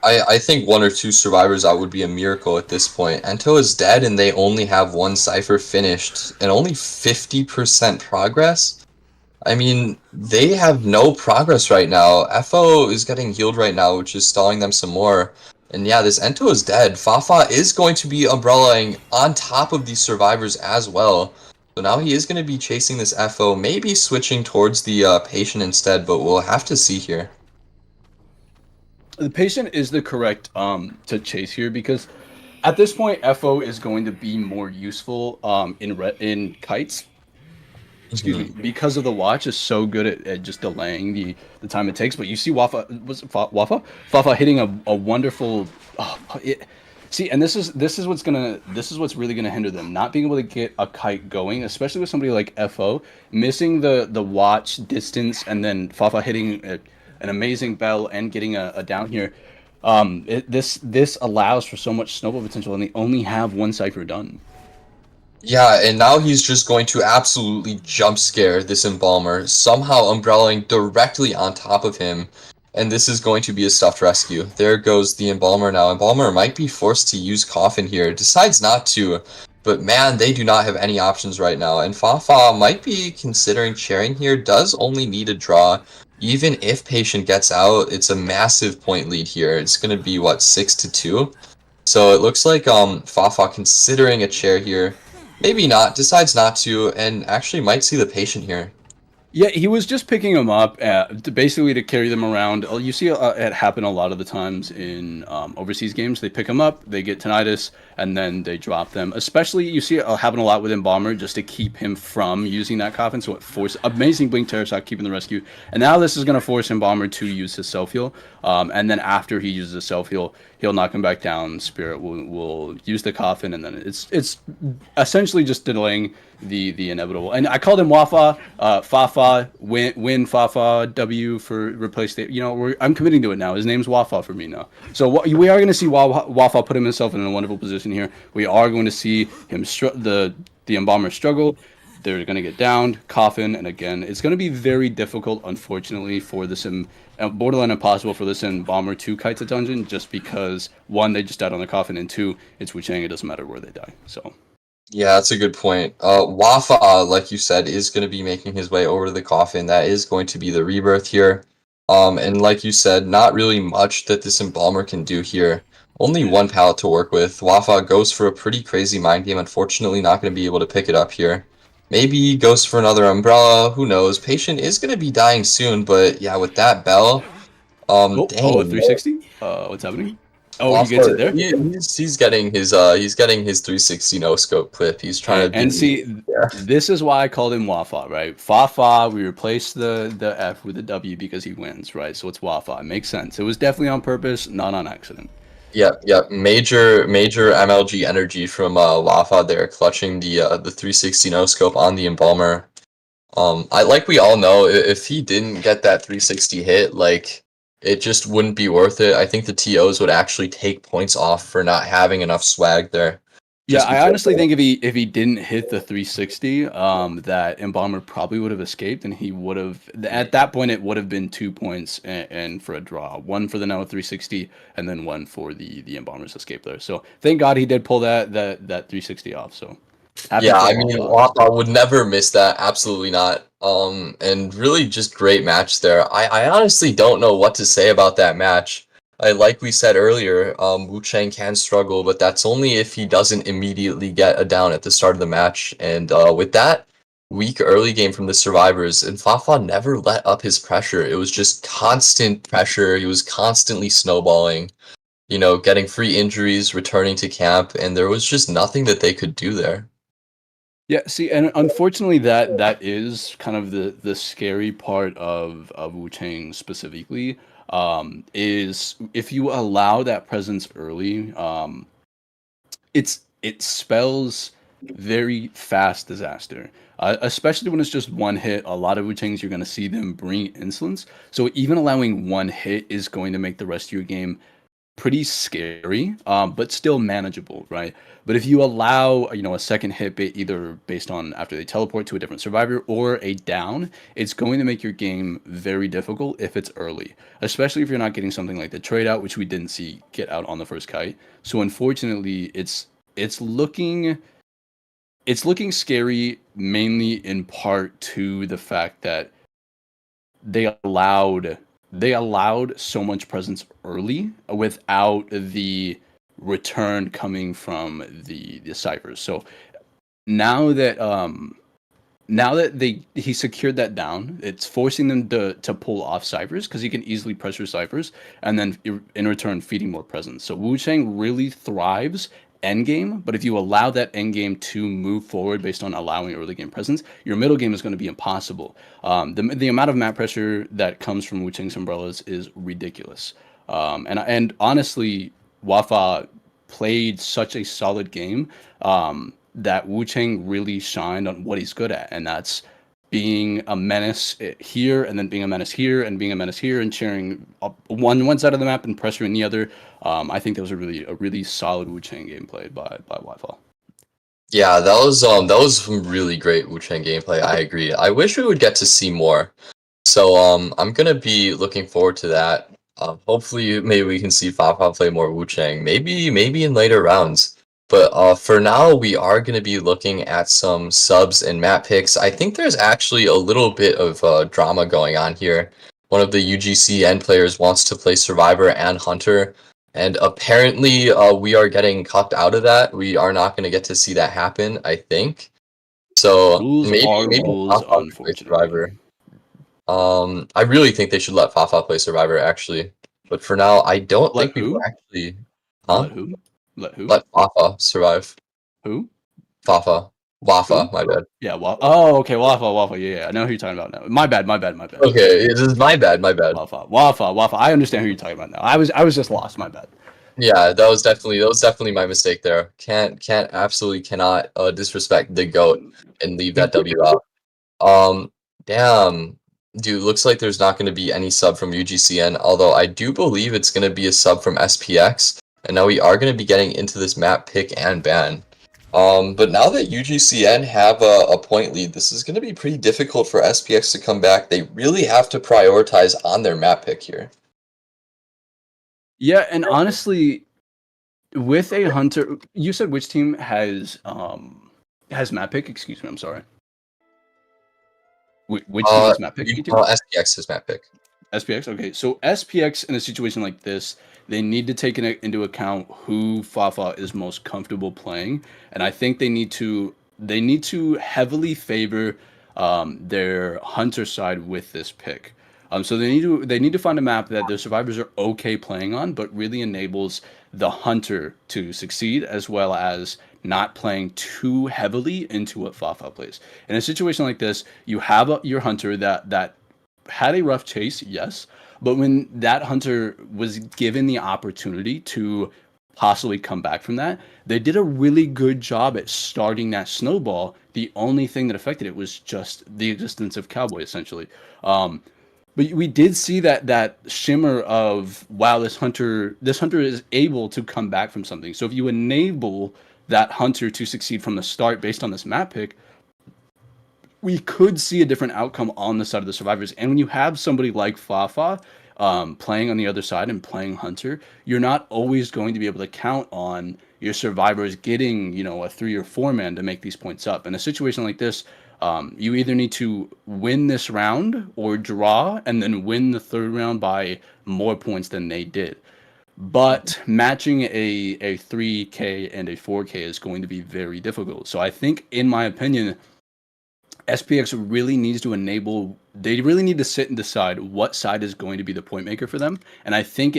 I think one or two survivors out would be a miracle at this point. Ento is dead and they only have one cipher finished and only 50% progress. I mean, they have no progress right now. FO is getting healed right now, which is stalling them some more. And yeah, this Ento is dead. Fafa is going to be umbrellaing on top of these survivors as well. So now he is going to be chasing this FO, maybe switching towards the patient instead, but we'll have to see here. The patient is the correct to chase here because at this point FO is going to be more useful in kites. Excuse me, because of the watch is so good at just delaying the time it takes. But you see Wafa hitting a wonderful see, and this is what's really gonna hinder them, not being able to get a kite going, especially with somebody like FO missing the watch distance, and then Fafa hitting an amazing bell and getting a down here. This allows for so much snowball potential, and they only have one cipher done. Yeah, and now he's just going to absolutely jump scare this Embalmer, somehow umbrellaing directly on top of him, and this is going to be a stuffed rescue. There goes the Embalmer now. Embalmer might be forced to use Coffin here, decides not to, but man, they do not have any options right now, and Fafa might be considering chairing here, does only need a draw. Even if Patient gets out, it's a massive point lead here. It's going to be, what, 6-2? So it looks like Fafa considering a chair here. Maybe not, decides not to, and actually might see the Patient here. Yeah, he was just picking them up basically to carry them around. You see it happen a lot of the times in overseas games. They pick them up, they get tinnitus, and then they drop them. Especially, you see it happen a lot with Embalmer just to keep him from using that coffin. So it forced amazing Blink Terror Shot, keeping the rescue. And now this is going to force Embalmer to use his self heal. And then after he uses his self heal, he'll knock him back down. Spirit will use the coffin, and then it's essentially just delaying the inevitable. And I called him Wafa, Fafa, win Fafa, W for replace the. I'm committing to it now. His name's Wafa for me now. So we are going to see Wafa put himself in a wonderful position here. We are going to see him the Embalmer struggle. They're going to get downed, coffin, and again, it's going to be very difficult, unfortunately, for this borderline impossible for this Embalmer to kite to dungeon, just because one, they just died on the coffin, and two, it's Wu Chang. It doesn't matter where they die. So. Yeah, that's a good point. Wafa, like you said, is going to be making his way over to the coffin. That is going to be the rebirth here. And like you said, not really much that this Embalmer can do here. Only one pallet to work with. Wafa goes for a pretty crazy mind game. Unfortunately, not going to be able to pick it up here. Maybe goes for another umbrella. Who knows? Patient is going to be dying soon, but yeah, with that bell, A dang. 360? What's happening? Oh, he gets Wafa, it there. he's getting his 360 no scope clip. He's trying to And do. see, Yeah. this is why I called him Wafa, right? Fafa, we replaced the F with the W because he wins, right? So it's Wafa. It makes sense. It was definitely on purpose, not on accident. Yep. Major MLG energy from Wafa there, clutching the 360 no scope on the Embalmer. We all know, if he didn't get that 360 hit, like, it just wouldn't be worth it. I think the TOs would actually take points off for not having enough swag there. Yeah, Just I because, honestly think if he didn't hit the 360, that Embalmer probably would have escaped, and he would have at that point it would have been 2 points and for a draw, one for the now 360, and then one for the Embalmer's escape there. So thank God he did pull that 360 off. So happy yeah, for I mean, Wafa. Wafa would never miss that. Absolutely not. And really just great match there. I honestly don't know what to say about that match. Like we said earlier, Wu Chang can struggle, but that's only if he doesn't immediately get a down at the start of the match. And with that weak early game from the survivors, and Fafa never let up his pressure. It was just constant pressure. He was constantly snowballing, getting free injuries, returning to camp, and there was just nothing that they could do there. Yeah, see, and unfortunately, that is kind of the scary part of Wu Chang specifically. Is if you allow that presence early, it spells very fast disaster. Especially when it's just one hit. A lot of Wu Changs, you're going to see them bring insolence. So even allowing one hit is going to make the rest of your game pretty scary, but still manageable, right? But if you allow, a second hit, either based on after they teleport to a different survivor or a down, it's going to make your game very difficult if it's early, especially if you're not getting something like the trade out, which we didn't see get out on the first kite. So unfortunately, it's looking scary, mainly in part to the fact that they allowed so much presence early without the return coming from the ciphers. So now that he secured that down, it's forcing them to pull off ciphers because he can easily pressure ciphers and then in return feeding more presence. So Wu Chang really thrives endgame, but if you allow that endgame to move forward based on allowing early game presence, your middle game is going to be impossible. The amount of map pressure that comes from Wu Chang's umbrellas is ridiculous. And honestly, Wafa played such a solid game that Wu Chang really shined on what he's good at, and that's being a menace here, and then being a menace here, and being a menace here, and cheering up one side of the map and pressuring the other. I think that was a really solid Wu Chang game played by Wi-Fi. Yeah, that was some really great Wu Chang gameplay. I agree. I wish we would get to see more. So I'm gonna be looking forward to that. Hopefully, maybe we can see Fafa play more Wu Chang. Maybe in later rounds. But for now, we are gonna be looking at some subs and map picks. I think there's actually a little bit of drama going on here. One of the UGCN players wants to play Survivor and Hunter. And apparently, we are getting cucked out of that. We are not going to get to see that happen, I think. So Rules are maybe rules, Fafa could play unfortunately. Survivor. I really think they should let Fafa play Survivor, actually. But for now, I don't Let think we will who? actually. Huh? Let who? Let who? Let Fafa survive. Who? Fafa. Who? Wafa, my bad. Yeah, oh, okay, Wafa, Wafa, yeah, I know who you're talking about now. My bad, my bad, my bad. Okay, it is my bad, my bad. Wafa, Wafa, Wafa. I understand who you're talking about now. I was just lost, my bad. Yeah, that was definitely my mistake there. Absolutely cannot disrespect the GOAT and leave that W out. Um, damn. Dude, looks like there's not going to be any sub from UGCN, although I do believe it's going to be a sub from SPX, and now we are going to be getting into this map pick and ban. But now that UGCN have a point lead, this is going to be pretty difficult for SPX to come back. They really have to prioritize on their map pick here. Yeah, and honestly, with a hunter, you said which team has map pick? Excuse me, I'm sorry. Which team has map pick? SPX is map pick. SPX. Okay, so SPX in a situation like this, they need to take into account who Fafa is most comfortable playing, and I think they need to heavily favor their hunter side with this pick. So they need to find a map that their survivors are okay playing on, but really enables the hunter to succeed, as well as not playing too heavily into what Fafa plays. In a situation like this, you have your hunter that had a rough chase, yes, but when that hunter was given the opportunity to possibly come back from that, they did a really good job at starting that snowball. The only thing that affected it was just the existence of Cowboy, essentially. But we did see that shimmer of, wow, this hunter is able to come back from something. So if you enable that hunter to succeed from the start based on this map pick, we could see a different outcome on the side of the survivors. And when you have somebody like Fafa playing on the other side and playing Hunter, you're not always going to be able to count on your survivors getting, a 3 or 4 man to make these points up. In a situation like this, you either need to win this round or draw and then win the third round by more points than they did. But matching a 3K and a 4K is going to be very difficult. So I think, in my opinion, SPX really needs to they really need to sit and decide what side is going to be the point maker for them. And I think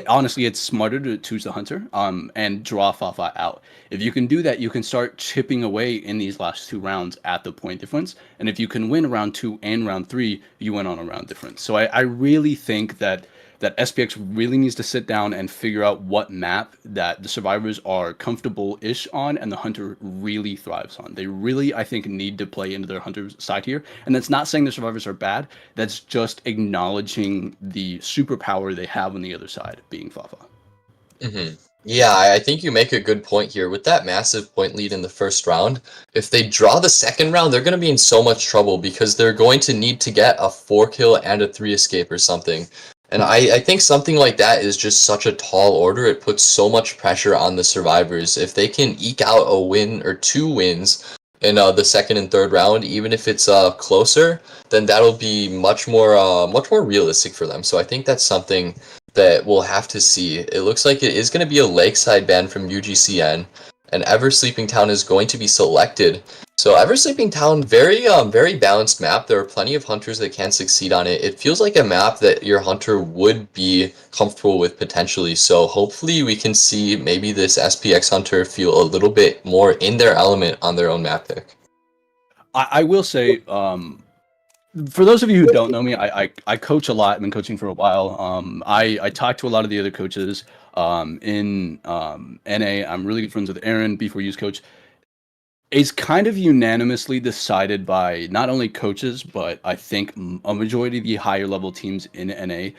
honestly, it's smarter to choose the hunter and draw Fafa out. If you can do that, you can start chipping away in these last 2 rounds at the point difference. And if you can win round 2 and round 3, you win on a round difference. So I really think that SPX really needs to sit down and figure out what map that the survivors are comfortable-ish on and the hunter really thrives on. They really, I think, need to play into their hunter's side here. And that's not saying the survivors are bad. That's just acknowledging the superpower they have on the other side, being Fafa. Mm-hmm. Yeah, I think you make a good point here. With that massive point lead in the first round, if they draw the second round, they're going to be in so much trouble because they're going to need to get a 4 kill and a 3 escape or something. And I think something like that is just such a tall order. It puts so much pressure on the survivors. If they can eke out a win or 2 wins in the second and third round, even if it's closer, then that'll be much more realistic for them. So I think that's something that we'll have to see. It looks like it is going to be a lakeside ban from UGCN, and Ever Sleeping Town is going to be selected. So Ever Sleeping Town, very balanced map. There are plenty of hunters that can succeed on it. It feels like a map that your hunter would be comfortable with potentially. So hopefully we can see maybe this SPX hunter feel a little bit more in their element on their own map pick. I will say, for those of you who don't know me, I coach a lot. I've been coaching for a while. I talk to a lot of the other coaches in NA. I'm really good friends with Aaron, B4U's coach. It's kind of unanimously decided by not only coaches, but I think a majority of the higher level teams in NA.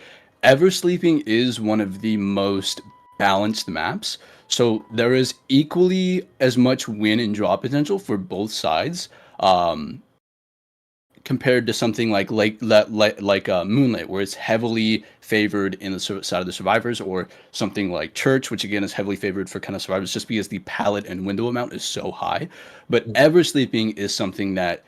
Ever Sleeping is one of the most balanced maps. So there is equally as much win and draw potential for both sides. Compared to something like Moonlit, where it's heavily favored in the side of the survivors, or something like Church, which again is heavily favored for kind of survivors, just because the palette and window amount is so high. But Ever Sleeping is something that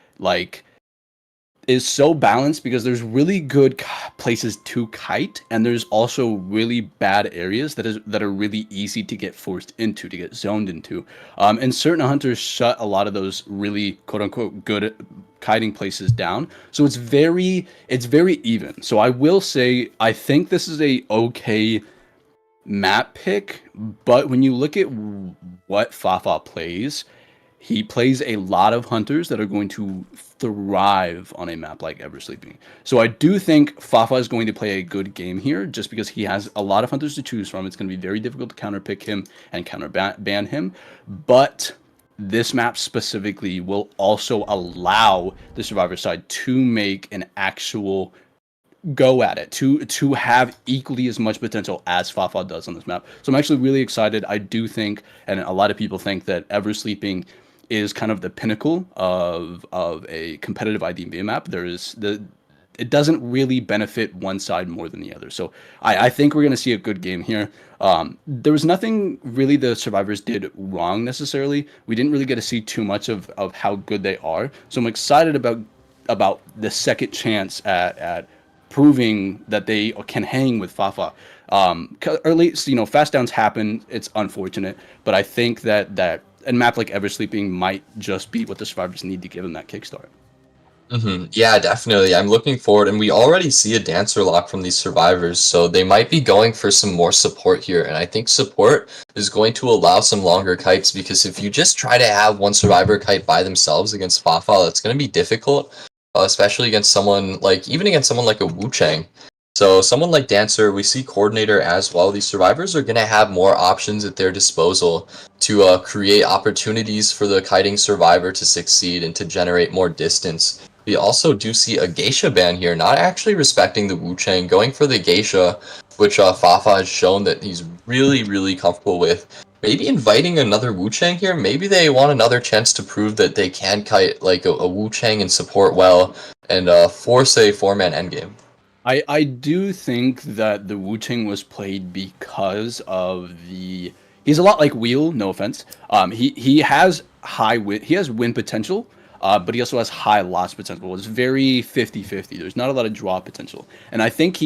is so balanced because there's really good places to kite, and there's also really bad areas that are really easy to get forced into, to get zoned into. And certain hunters shut a lot of those really quote unquote good kiting places down. So it's very even. So I will say I think this is a okay map pick, But when you look at what Fafa plays, he plays a lot of hunters that are going to thrive on a map like Eversleeping. So I do think Fafa is going to play a good game here just because he has a lot of hunters to choose from. It's going to be very difficult to counterpick him and ban him. But this map specifically will also allow the survivor side to make an actual go at it, to have equally as much potential as Fafa does on this map. So I'm actually really excited. I do think, and a lot of people think, that Eversleeping is kind of the pinnacle of a competitive IDV map. It doesn't really benefit one side more than the other. So I think we're going to see a good game here. There was nothing really the survivors did wrong necessarily. We didn't really get to see too much of how good they are. So I'm excited about the second chance at proving that they can hang with Fafa. Or at least, fast downs happen. It's unfortunate, but I think that a map like Eversleeping might just be what the survivors need to give them that kickstart. Yeah, definitely. I'm looking forward, and we already see a dancer lock from these survivors, so they might be going for some more support here. And I think support is going to allow some longer kites, because if you just try to have one survivor kite by themselves against Fafa, it's going to be difficult, especially against even against someone like a Wu Chang. So someone like Dancer, we see Coordinator as well. These survivors are going to have more options at their disposal to create opportunities for the kiting survivor to succeed and to generate more distance. We also do see a Geisha ban here, not actually respecting the Wu Chang, going for the Geisha, which Fafa has shown that he's really, really comfortable with. Maybe inviting another Wu Chang here. Maybe they want another chance to prove that they can kite like a Wu Chang and support well and force a 4-man endgame. I do think that the Wu Chang was played because of he's a lot like Wheel, no offense. He has he has win potential, but he also has high loss potential. It's very 50-50. There's not a lot of draw potential. And I think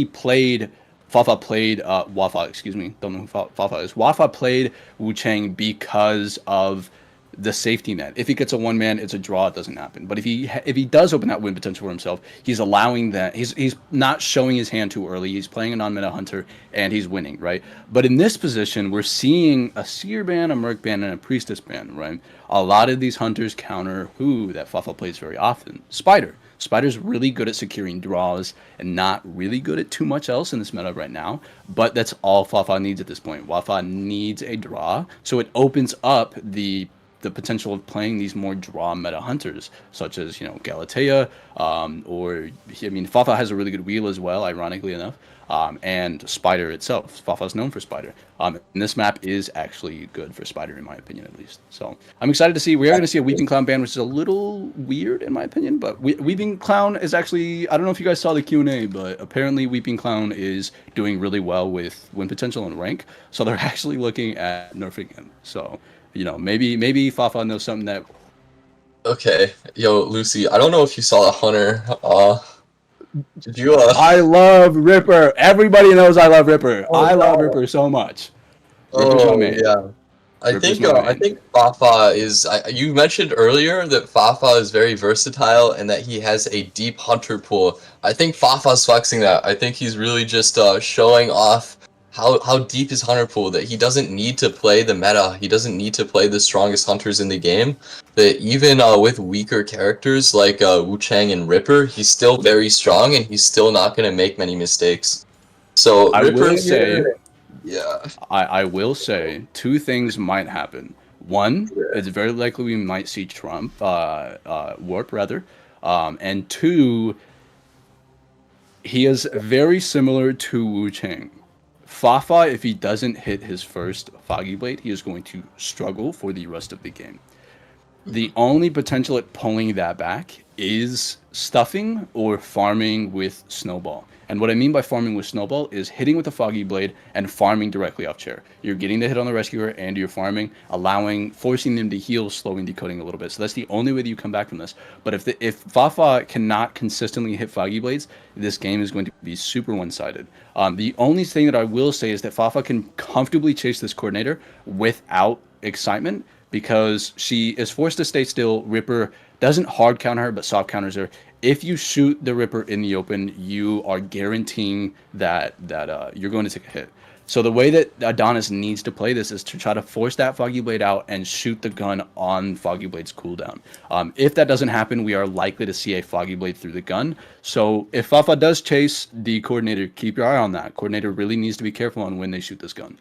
Fafa played Wafa, excuse me, don't know who Fafa is. Wafa played Wu Chang because of the safety net. If he gets a one man, it's a draw. It doesn't happen. But if he does open that win potential for himself, he's allowing that. He's not showing his hand too early. He's playing a non-meta hunter and he's winning, right? But in this position, we're seeing a seer ban, a merc ban, and a priestess ban, right? A lot of these hunters counter that Fafa plays very often. Spider. Spider's really good at securing draws and not really good at too much else in this meta right now. But that's all Fafa needs at this point. Wafa needs a draw, so it opens up the potential of playing these more draw meta hunters, such as Galatea, Fafa has a really good wheel as well, ironically enough, and Spider itself. Fafa is known for Spider, and this map is actually good for Spider in my opinion, at least. So I'm excited to see. We are going to see a Weeping Clown ban, which is a little weird in my opinion, but Weeping Clown is actually, I don't know if you guys saw the Q&A, but apparently Weeping Clown is doing really well with win potential and rank, so they're actually looking at nerfing him. So maybe Fafa knows something that. Okay, yo, Lucy, I don't know if you saw the Hunter. Did you? I love Ripper. Everybody knows I love Ripper. Oh, I love no. Ripper so much. Ripper's my man. Yeah. I Ripper's think Fafa is. You mentioned earlier that Fafa is very versatile and that he has a deep hunter pool. I think Fafa's flexing that. I think he's really just showing off how deep his hunter pool, that he doesn't need to play the meta. He doesn't need to play the strongest hunters in the game. That even with weaker characters like Wu Chang and Ripper, he's still very strong and he's still not going to make many mistakes. So I Ripper will say, yeah. I will say two things might happen. One, it's very likely we might see Trump warp rather, and two, he is very similar to Wu Chang. Fafa, if he doesn't hit his first Foggy Blade, he is going to struggle for the rest of the game. The only potential at pulling that back is stuffing or farming with Snowball. And what I mean by farming with Snowball is hitting with a Foggy Blade and farming directly off chair. You're getting the hit on the Rescuer and you're farming, forcing them to heal, slowing decoding a little bit. So that's the only way that you come back from this. But if Fafa cannot consistently hit Foggy Blades, this game is going to be super one-sided. The only thing that I will say is that Fafa can comfortably chase this Coordinator without excitement, because she is forced to stay still. Ripper doesn't hard counter her, but soft counters her. If you shoot the Ripper in the open, you are guaranteeing that you're going to take a hit. So the way that Adonis needs to play this is to try to force that Foggy Blade out and shoot the gun on Foggy Blade's cooldown. If that doesn't happen, we are likely to see a Foggy Blade through the gun. So if Fafa does chase the coordinator, keep your eye on that. Coordinator really needs to be careful on when they shoot this gun.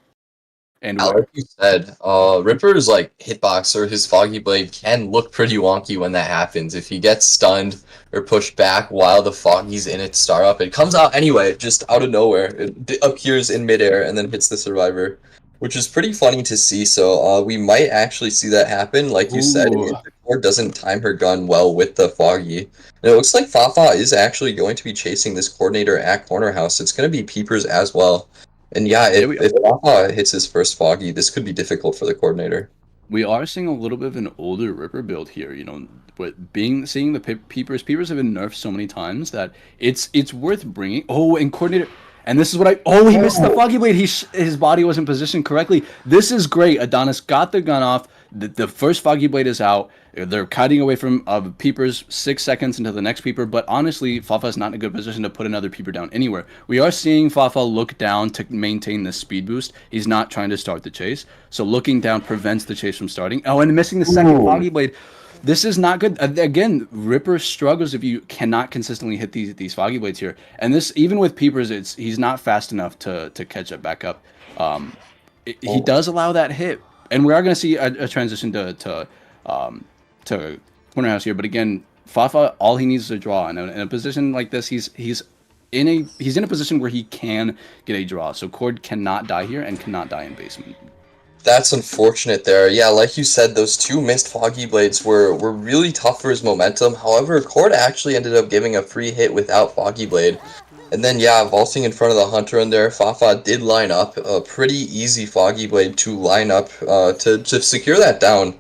And Like you said, Ripper's like hitbox or his Foggy Blade can look pretty wonky when that happens. If he gets stunned or pushed back while the Foggy's in its startup, it comes out anyway, just out of nowhere. It appears in midair and then hits the survivor, which is pretty funny to see. So we might actually see that happen. Like you said, if the core doesn't time her gun well with the Foggy. And it looks like Fafa is actually going to be chasing this coordinator at corner house. It's going to be Peepers as well. And yeah, if Fafa hits his first Foggy, this could be difficult for the coordinator. we are seeing a little bit of an older Ripper build here, you know, but seeing the Peepers have been nerfed so many times that it's worth bringing. Oh, and coordinator, and this is what he missed the Foggy Blade. His body wasn't positioned correctly. This is great. Adonis got the gun off. The first Foggy Blade is out. They're cutting away from Peepers 6 seconds into the next Peeper, but honestly, Fafa is not in a good position to put another Peeper down anywhere. We are seeing Fafa look down to maintain the speed boost. He's not trying to start the chase, so looking down prevents the chase from starting. Oh, and missing the second Foggy Blade. This is not good. Again, Ripper struggles if you cannot consistently hit these Foggy Blades here. And this, even with Peepers, he's not fast enough to catch it back up. He does allow that hit, and we are going to see a transition to corner house here. But again, Fafa, all he needs is a draw. And in a position like this, he's in a position where he can get a draw. So Cord cannot die here and cannot die in basement. That's unfortunate there. Yeah, like you said, those two missed Foggy Blades were really tough for his momentum. However, Cord actually ended up giving a free hit without Foggy Blade. And then, yeah, vaulting in front of the Hunter in there, Fafa did line up. A pretty easy Foggy Blade to line up to secure that down.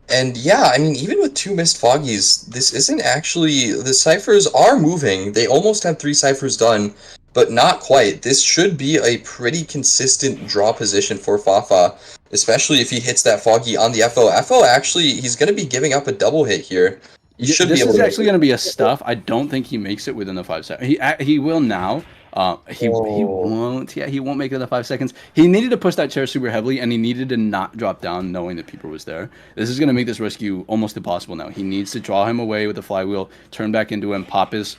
And yeah, I mean, even with two missed Foggies, this isn't actually... The ciphers are moving. They almost have 3 ciphers done, but not quite. This should be a pretty consistent draw position for Fafa, especially if he hits that Foggy on the FO. FO, actually, he's going to be giving up a double hit here. This is actually going to be a stuff. I don't think he makes it within the 5 seconds. He will now. He won't. Yeah, he won't make it in the 5 seconds. He needed to push that chair super heavily, and he needed to not drop down knowing that Peeper was there. This is going to make this rescue almost impossible now. He needs to draw him away with the flywheel, turn back into him, pop his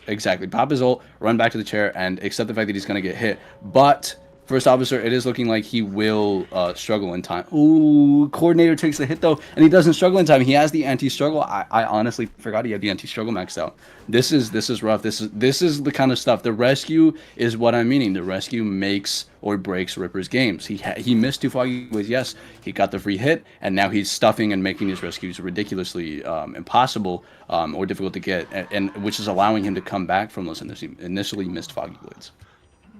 ult, run back to the chair, and accept the fact that he's going to get hit. But first officer, it is looking like he will struggle in time. Ooh, coordinator takes the hit though, and he doesn't struggle in time. He has the anti-struggle. I honestly forgot he had the anti-struggle maxed out. This is rough. This is the kind of stuff. The rescue is what I'm meaning. The rescue makes or breaks Ripper's games. He missed 2 Foggy Blades. Yes, he got the free hit, and now he's stuffing and making his rescues ridiculously impossible or difficult to get, and which is allowing him to come back from those initially missed Foggy Blades.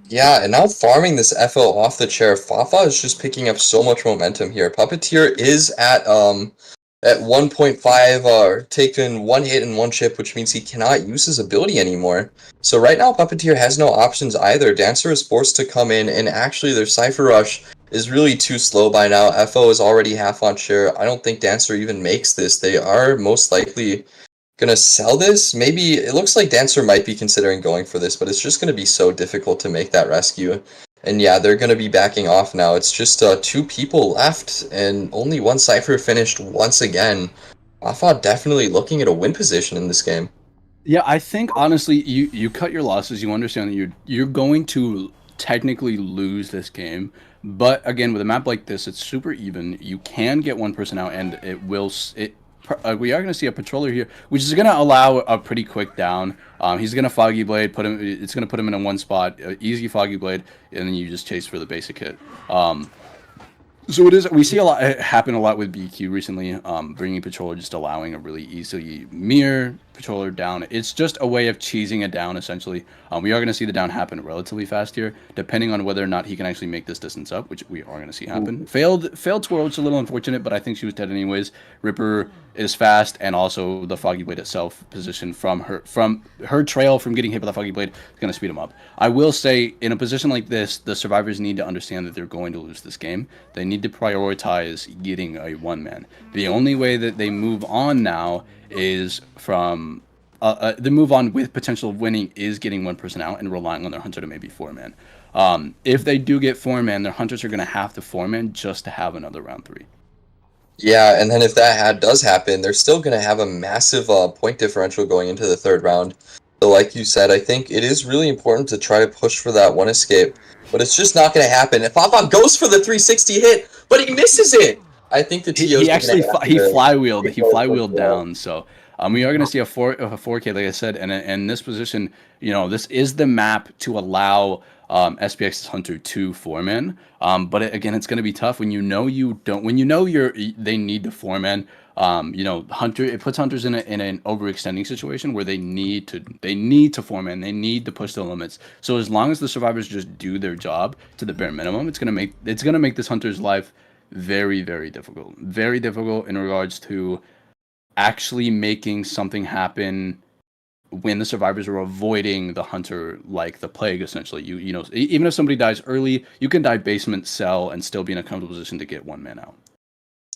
Yeah, and now farming this FO off the chair, Fafa is just picking up so much momentum here. Puppeteer is at 1.5, taken 1 hit and 1 chip, which means he cannot use his ability anymore. So right now, Puppeteer has no options either. Dancer is forced to come in, and actually their Cypher Rush is really too slow by now. FO is already half on chair. I don't think Dancer even makes this. They are most likely gonna sell this. Maybe it looks like Dancer might be considering going for this, but it's just gonna be so difficult to make that rescue. And yeah, they're gonna be backing off now. It's just 2 people left and only 1 Cypher finished once again. Fafa definitely looking at a win position in this game. Yeah, I think honestly, you cut your losses. You understand that you're going to technically lose this game, but again, with a map like this, it's super even. You can get one person out, and we are going to see a patroller here, which is going to allow a pretty quick down. He's going to Foggy Blade, it's going to put him in one spot, easy Foggy Blade, and then you just chase for the basic hit. So we see it happen a lot with BQ recently, bringing patroller, just allowing a really easily mirror patroller down. It's just a way of cheesing it down, essentially. We are going to see the down happen relatively fast here, depending on whether or not he can actually make this distance up, which we are going to see happen. Failed twirl, which is a little unfortunate, but I think she was dead anyways. Ripper is fast, and also the Foggy Blade itself, position from her trail from getting hit by the Foggy Blade, is going to speed him up. I will say, in a position like this, the survivors need to understand that they're going to lose this game. They need to prioritize getting a 1-man. The only way that they move on now is from the move on with potential of winning is getting 1 person out and relying on their hunter to maybe 4-man. If they do get 4-man, their hunters are going to have to 4-man just to have another round 3. Yeah, and then if that does happen, they're still going to have a massive point differential going into the third round. So like you said, I think it is really important to try to push for that one escape, but it's just not going to happen. If Papa goes for the 360 hit, but he misses it, I think the TOs He are going actually to have he to... flywheeled down. So we are going to see a 4K, like I said, and in this position, this is the map to allow SPX's Hunter to 4-man. But again, it's going to be tough when they need to 4-man. Hunter, it puts hunters in an overextending situation where they need to 4-man. They need to push the limits. So as long as the survivors just do their job to the bare minimum, it's going to make this hunter's life very, very difficult. Very difficult in regards to actually making something happen when the survivors are avoiding the hunter like the plague, essentially. Even if somebody dies early, you can die basement cell and still be in a comfortable position to get 1-man out.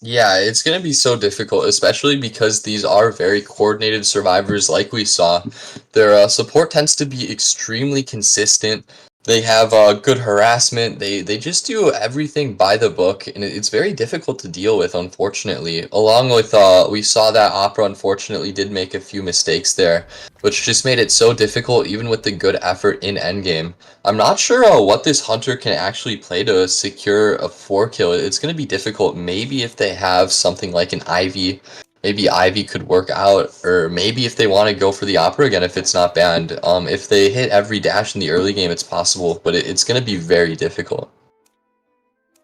Yeah, it's going to be so difficult, especially because these are very coordinated survivors like we saw. Their support tends to be extremely consistent. They have good harassment. They just do everything by the book, and it's very difficult to deal with, unfortunately. Along with, we saw that Opera unfortunately did make a few mistakes there, which just made it so difficult even with the good effort in endgame. I'm not sure what this hunter can actually play to secure a 4 kill. It's going to be difficult. Maybe if they have something like an Ivy, maybe Ivy could work out, or maybe if they want to go for the Opera again, if it's not banned. If they hit every dash in the early game, it's possible, but it's going to be very difficult.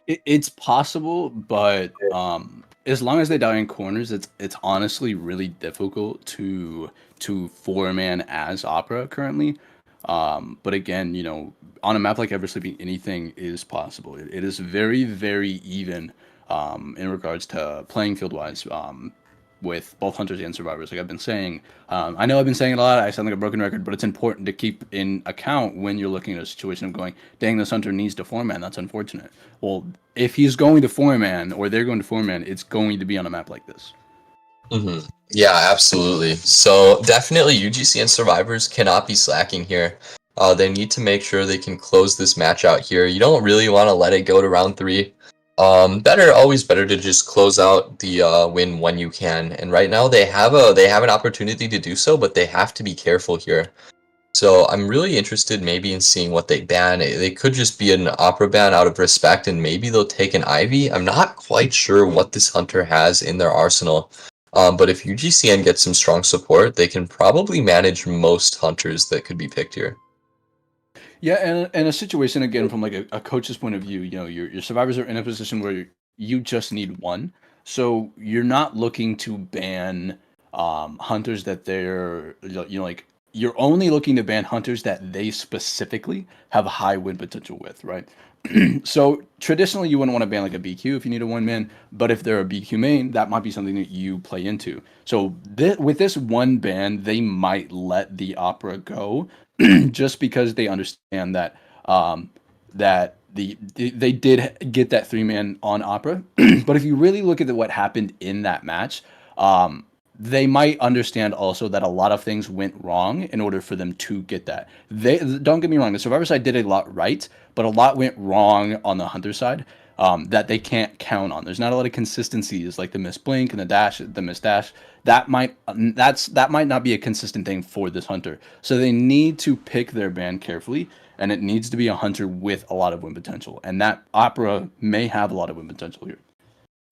It's possible, but as long as they die in corners, it's honestly really difficult to 4-man as Opera currently. But again, on a map like Ever Sleeping, anything is possible. It is very, very even in regards to playing field wise. With both hunters and survivors, like I've been saying. I know I've been saying it a lot. I sound like a broken record, but it's important to keep in account when you're looking at a situation of going, dang, this hunter needs to 4-man. That's unfortunate. Well, if he's going to 4-man or they're going to 4-man, it's going to be on a map like this. Mm-hmm. Yeah, absolutely. So definitely UGCN survivors cannot be slacking here. They need to make sure they can close this match out here. You don't really want to let it go to round 3. Always better to just close out the win when you can. And right now they have an opportunity to do so, but they have to be careful here. So I'm really interested maybe in seeing what they ban. They could just be an Opera ban out of respect, and maybe they'll take an Ivy. I'm not quite sure what this hunter has in their arsenal. But if UGCN gets some strong support, they can probably manage most hunters that could be picked here. Yeah, and a situation again from like a coach's point of view, your survivors are in a position where you just need one, so you're not looking to ban hunters that they're like you're only looking to ban hunters that they specifically have high win potential with, right? So traditionally you wouldn't want to ban like a BQ if you need a 1-man, but if they're a BQ main, that might be something that you play into. So with this one ban, they might let the Opera go just because they understand that that they did get that 3-man on Opera. But if you really look at what happened in that match, they might understand also that a lot of things went wrong in order for them to get that. They don't get me wrong, the Survivor side did a lot right, but a lot went wrong on the Hunter side that they can't count on. There's not a lot of consistencies like the miss blink and the miss dash. That might not be a consistent thing for this Hunter. So they need to pick their band carefully, and it needs to be a Hunter with a lot of win potential. And that Opera may have a lot of win potential here.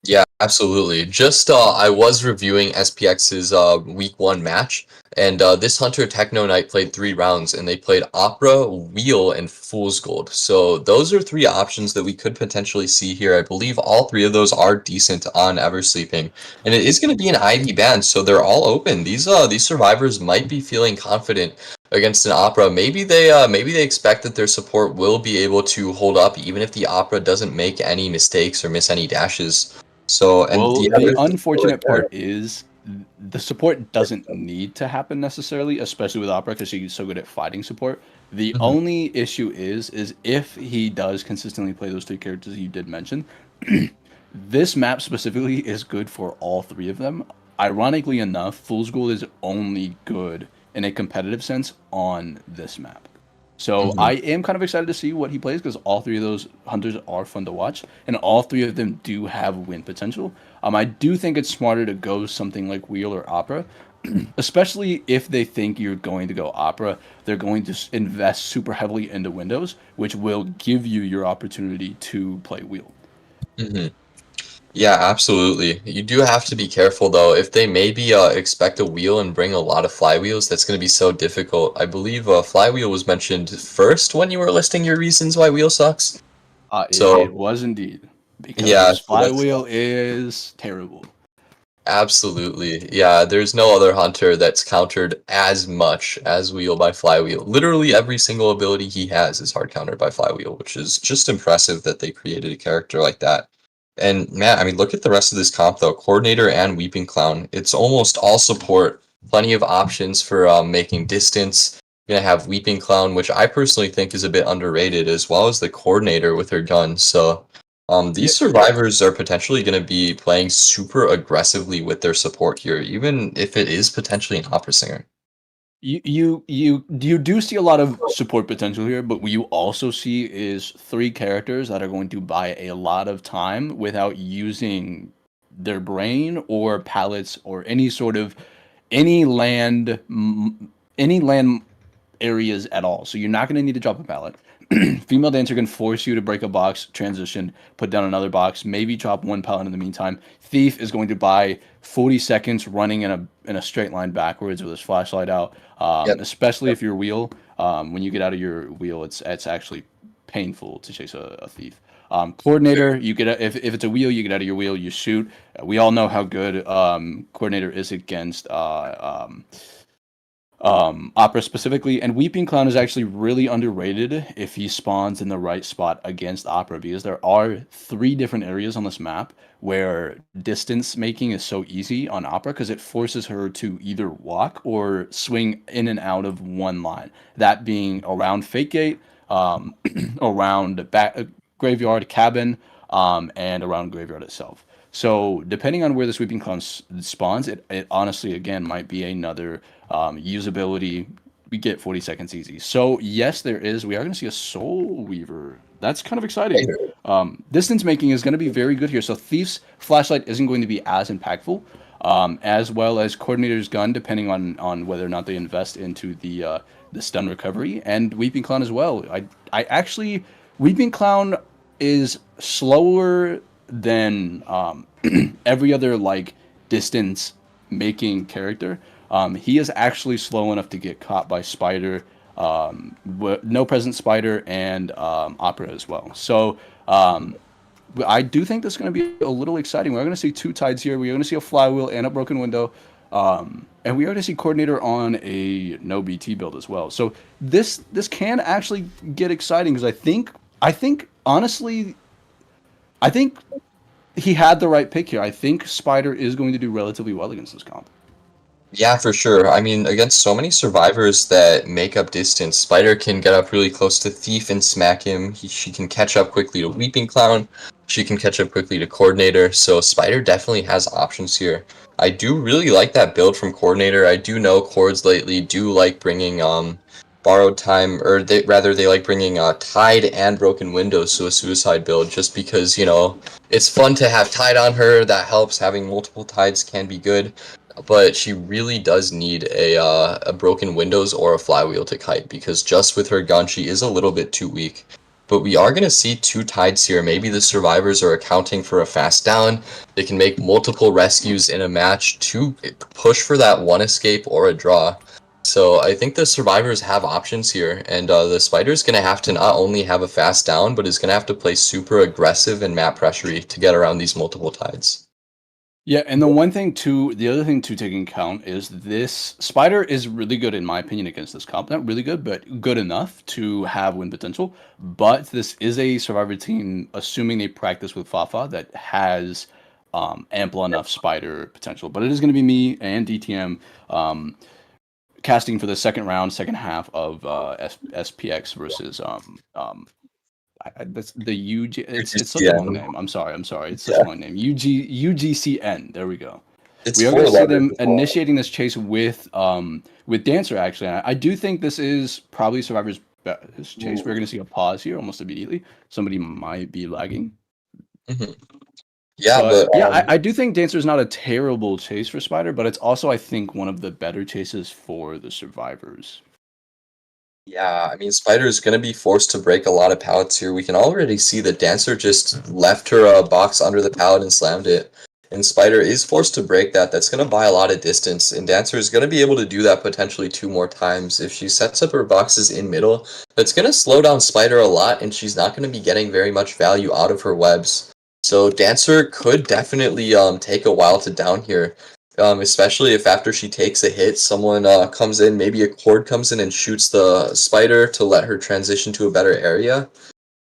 Yeah, absolutely. Just I was reviewing SPX's week 1 match, and this Hunter Techno Knight played 3 rounds, and they played Opera, Wheel, and Fool's Gold. So those are 3 options that we could potentially see here. I believe all 3 of those are decent on Ever Sleeping, and it is going to be an IV ban, so they're all open. These survivors might be feeling confident against an Opera. Maybe they expect that their support will be able to hold up even if the Opera doesn't make any mistakes or miss any dashes. So, and Well, the the other unfortunate part is the support doesn't need to happen necessarily, especially with Opera because she's so good at fighting support. The Mhm. only issue is if he does consistently play those 3 characters you did mention, this map specifically is good for all 3 of them. Ironically enough, Fool's Gold is only good in a competitive sense on this map. So Hmm. I am kind of excited to see what he plays because all three of those hunters are fun to watch, and all three of them do have win potential. I do think it's smarter to go something like Wheel or Opera, especially if they think you're going to go Opera. They're going to invest super heavily into Windows, which will give you your opportunity to play Wheel. Hmm. Yeah, absolutely. You do have to be careful though. If they maybe expect a wheel and bring a lot of flywheels, that's going to be so difficult. I believe flywheel was mentioned first when you were listing your reasons why wheel sucks. It So was indeed yeah, because so that's Flywheel is terrible. absolutely, yeah. There's no other hunter that's countered as much as wheel by flywheel. Literally every single ability he has is hard countered by flywheel, which is just impressive that they created a character like that. And man, I mean, look at the rest of this comp though. Coordinator and Weeping Clown. It's almost all support. Plenty of options for making distance. You're gonna have Weeping Clown, which I personally think is a bit underrated, as well as the Coordinator with her gun. So, Yeah, these survivors are potentially gonna be playing super aggressively with their support here, even if it is potentially an opera singer. you do see a lot of support potential here, but what you also see is three characters that are going to buy a lot of time without using their brain or pallets or any land any land areas at all. So you're not going to need to drop a pallet. Female dancer can force you to break a box, transition, put down another box, maybe drop one pallet in the meantime. Thief is going to buy 40 seconds running in a straight line backwards with his flashlight out. Yep. Especially if you're wheel, when you get out of your wheel, it's actually painful to chase a thief. Coordinator, you get if it's a wheel, you get out of your wheel, you shoot. We all know how good coordinator is against Opera specifically, and Weeping Clown is actually really underrated if he spawns in the right spot against Opera because there are three different areas on this map where distance making is so easy on Opera because it forces her to either walk or swing in and out of one line. That being around Fake Gate, around Graveyard Cabin, and around Graveyard itself. So depending on where the Sweeping Clown spawns, it honestly again might be another usability. We get 40 seconds easy. So yes, there is. We are going to see a Soul Weaver. That's kind of exciting. Distance making is going to be very good here. So Thief's flashlight isn't going to be as impactful, as well as Coordinator's gun, depending on whether or not they invest into the stun recovery, and Weeping Clown as well. I actually Weeping Clown is slower than every other like distance making character. He is actually slow enough to get caught by Spider, No Present Spider, and Opera as well. So I do think this is going to be a little exciting. We're going to see two tides here. We're going to see a flywheel and a broken window. And we are going to see coordinator on a no BT build as well. So this can actually get exciting because I think honestly I think he had the right pick here. I think Spider is going to do relatively well against this comp. Yeah, for sure. I mean, against so many survivors that make up distance, Spider can get up really close to Thief and smack him. She can catch up quickly to Weeping Clown. She can catch up quickly to Coordinator. So Spider definitely has options here. I do really like that build from Coordinator. I do know Cords lately do like bringing borrowed time, or they like bringing Tide and Broken Windows to a suicide build, just because it's fun to have Tide on her. That helps. Having multiple Tides can be good. But she really does need a broken windows or a flywheel to kite because just with her gun she is a little bit too weak. But we are going to see two tides here. Maybe the survivors are accounting for a fast down. They can make multiple rescues in a match to push for that one escape or a draw. So I think the survivors have options here, and the Spider's going to have to not only have a fast down, but is going to have to play super aggressive and map pressury to get around these multiple tides. Yeah, and the other thing to take into account is this Spider is really good in my opinion against this comp. Not really good, but good enough to have win potential. But this is a Survivor team, assuming they practice with Fafa, that has ample enough Spider potential. But it is going to be me and DTM casting for the second round, second half of SPX versus that's the UG. It's such a long UGCN. name. I'm sorry. It's such a Yeah. long name. UGCN. There we go. It's We are four going to see letters them as well. initiating this chase with Dancer. Actually, and I do think this is probably Survivor's his chase. We're going to see a pause here almost immediately. Somebody might be lagging. Mhm. Yeah, But but yeah, I do think Dancer's not a terrible chase for Spider, but it's also, I think, one of the better chases for the survivors. yeah, I mean, Spider is going to be forced to break a lot of pallets here. We can already see that Dancer just left her box under the pallet and slammed it. And Spider is forced to break that. That's going to buy a lot of distance. And Dancer is going to be able to do that potentially 2 more times. If she sets up her boxes in middle, that's going to slow down Spider a lot, and she's not going to be getting very much value out of her webs. So Dancer could definitely take a while to down here. Especially if after she takes a hit, someone comes in, maybe a cord comes in and shoots the Spider to let her transition to a better area.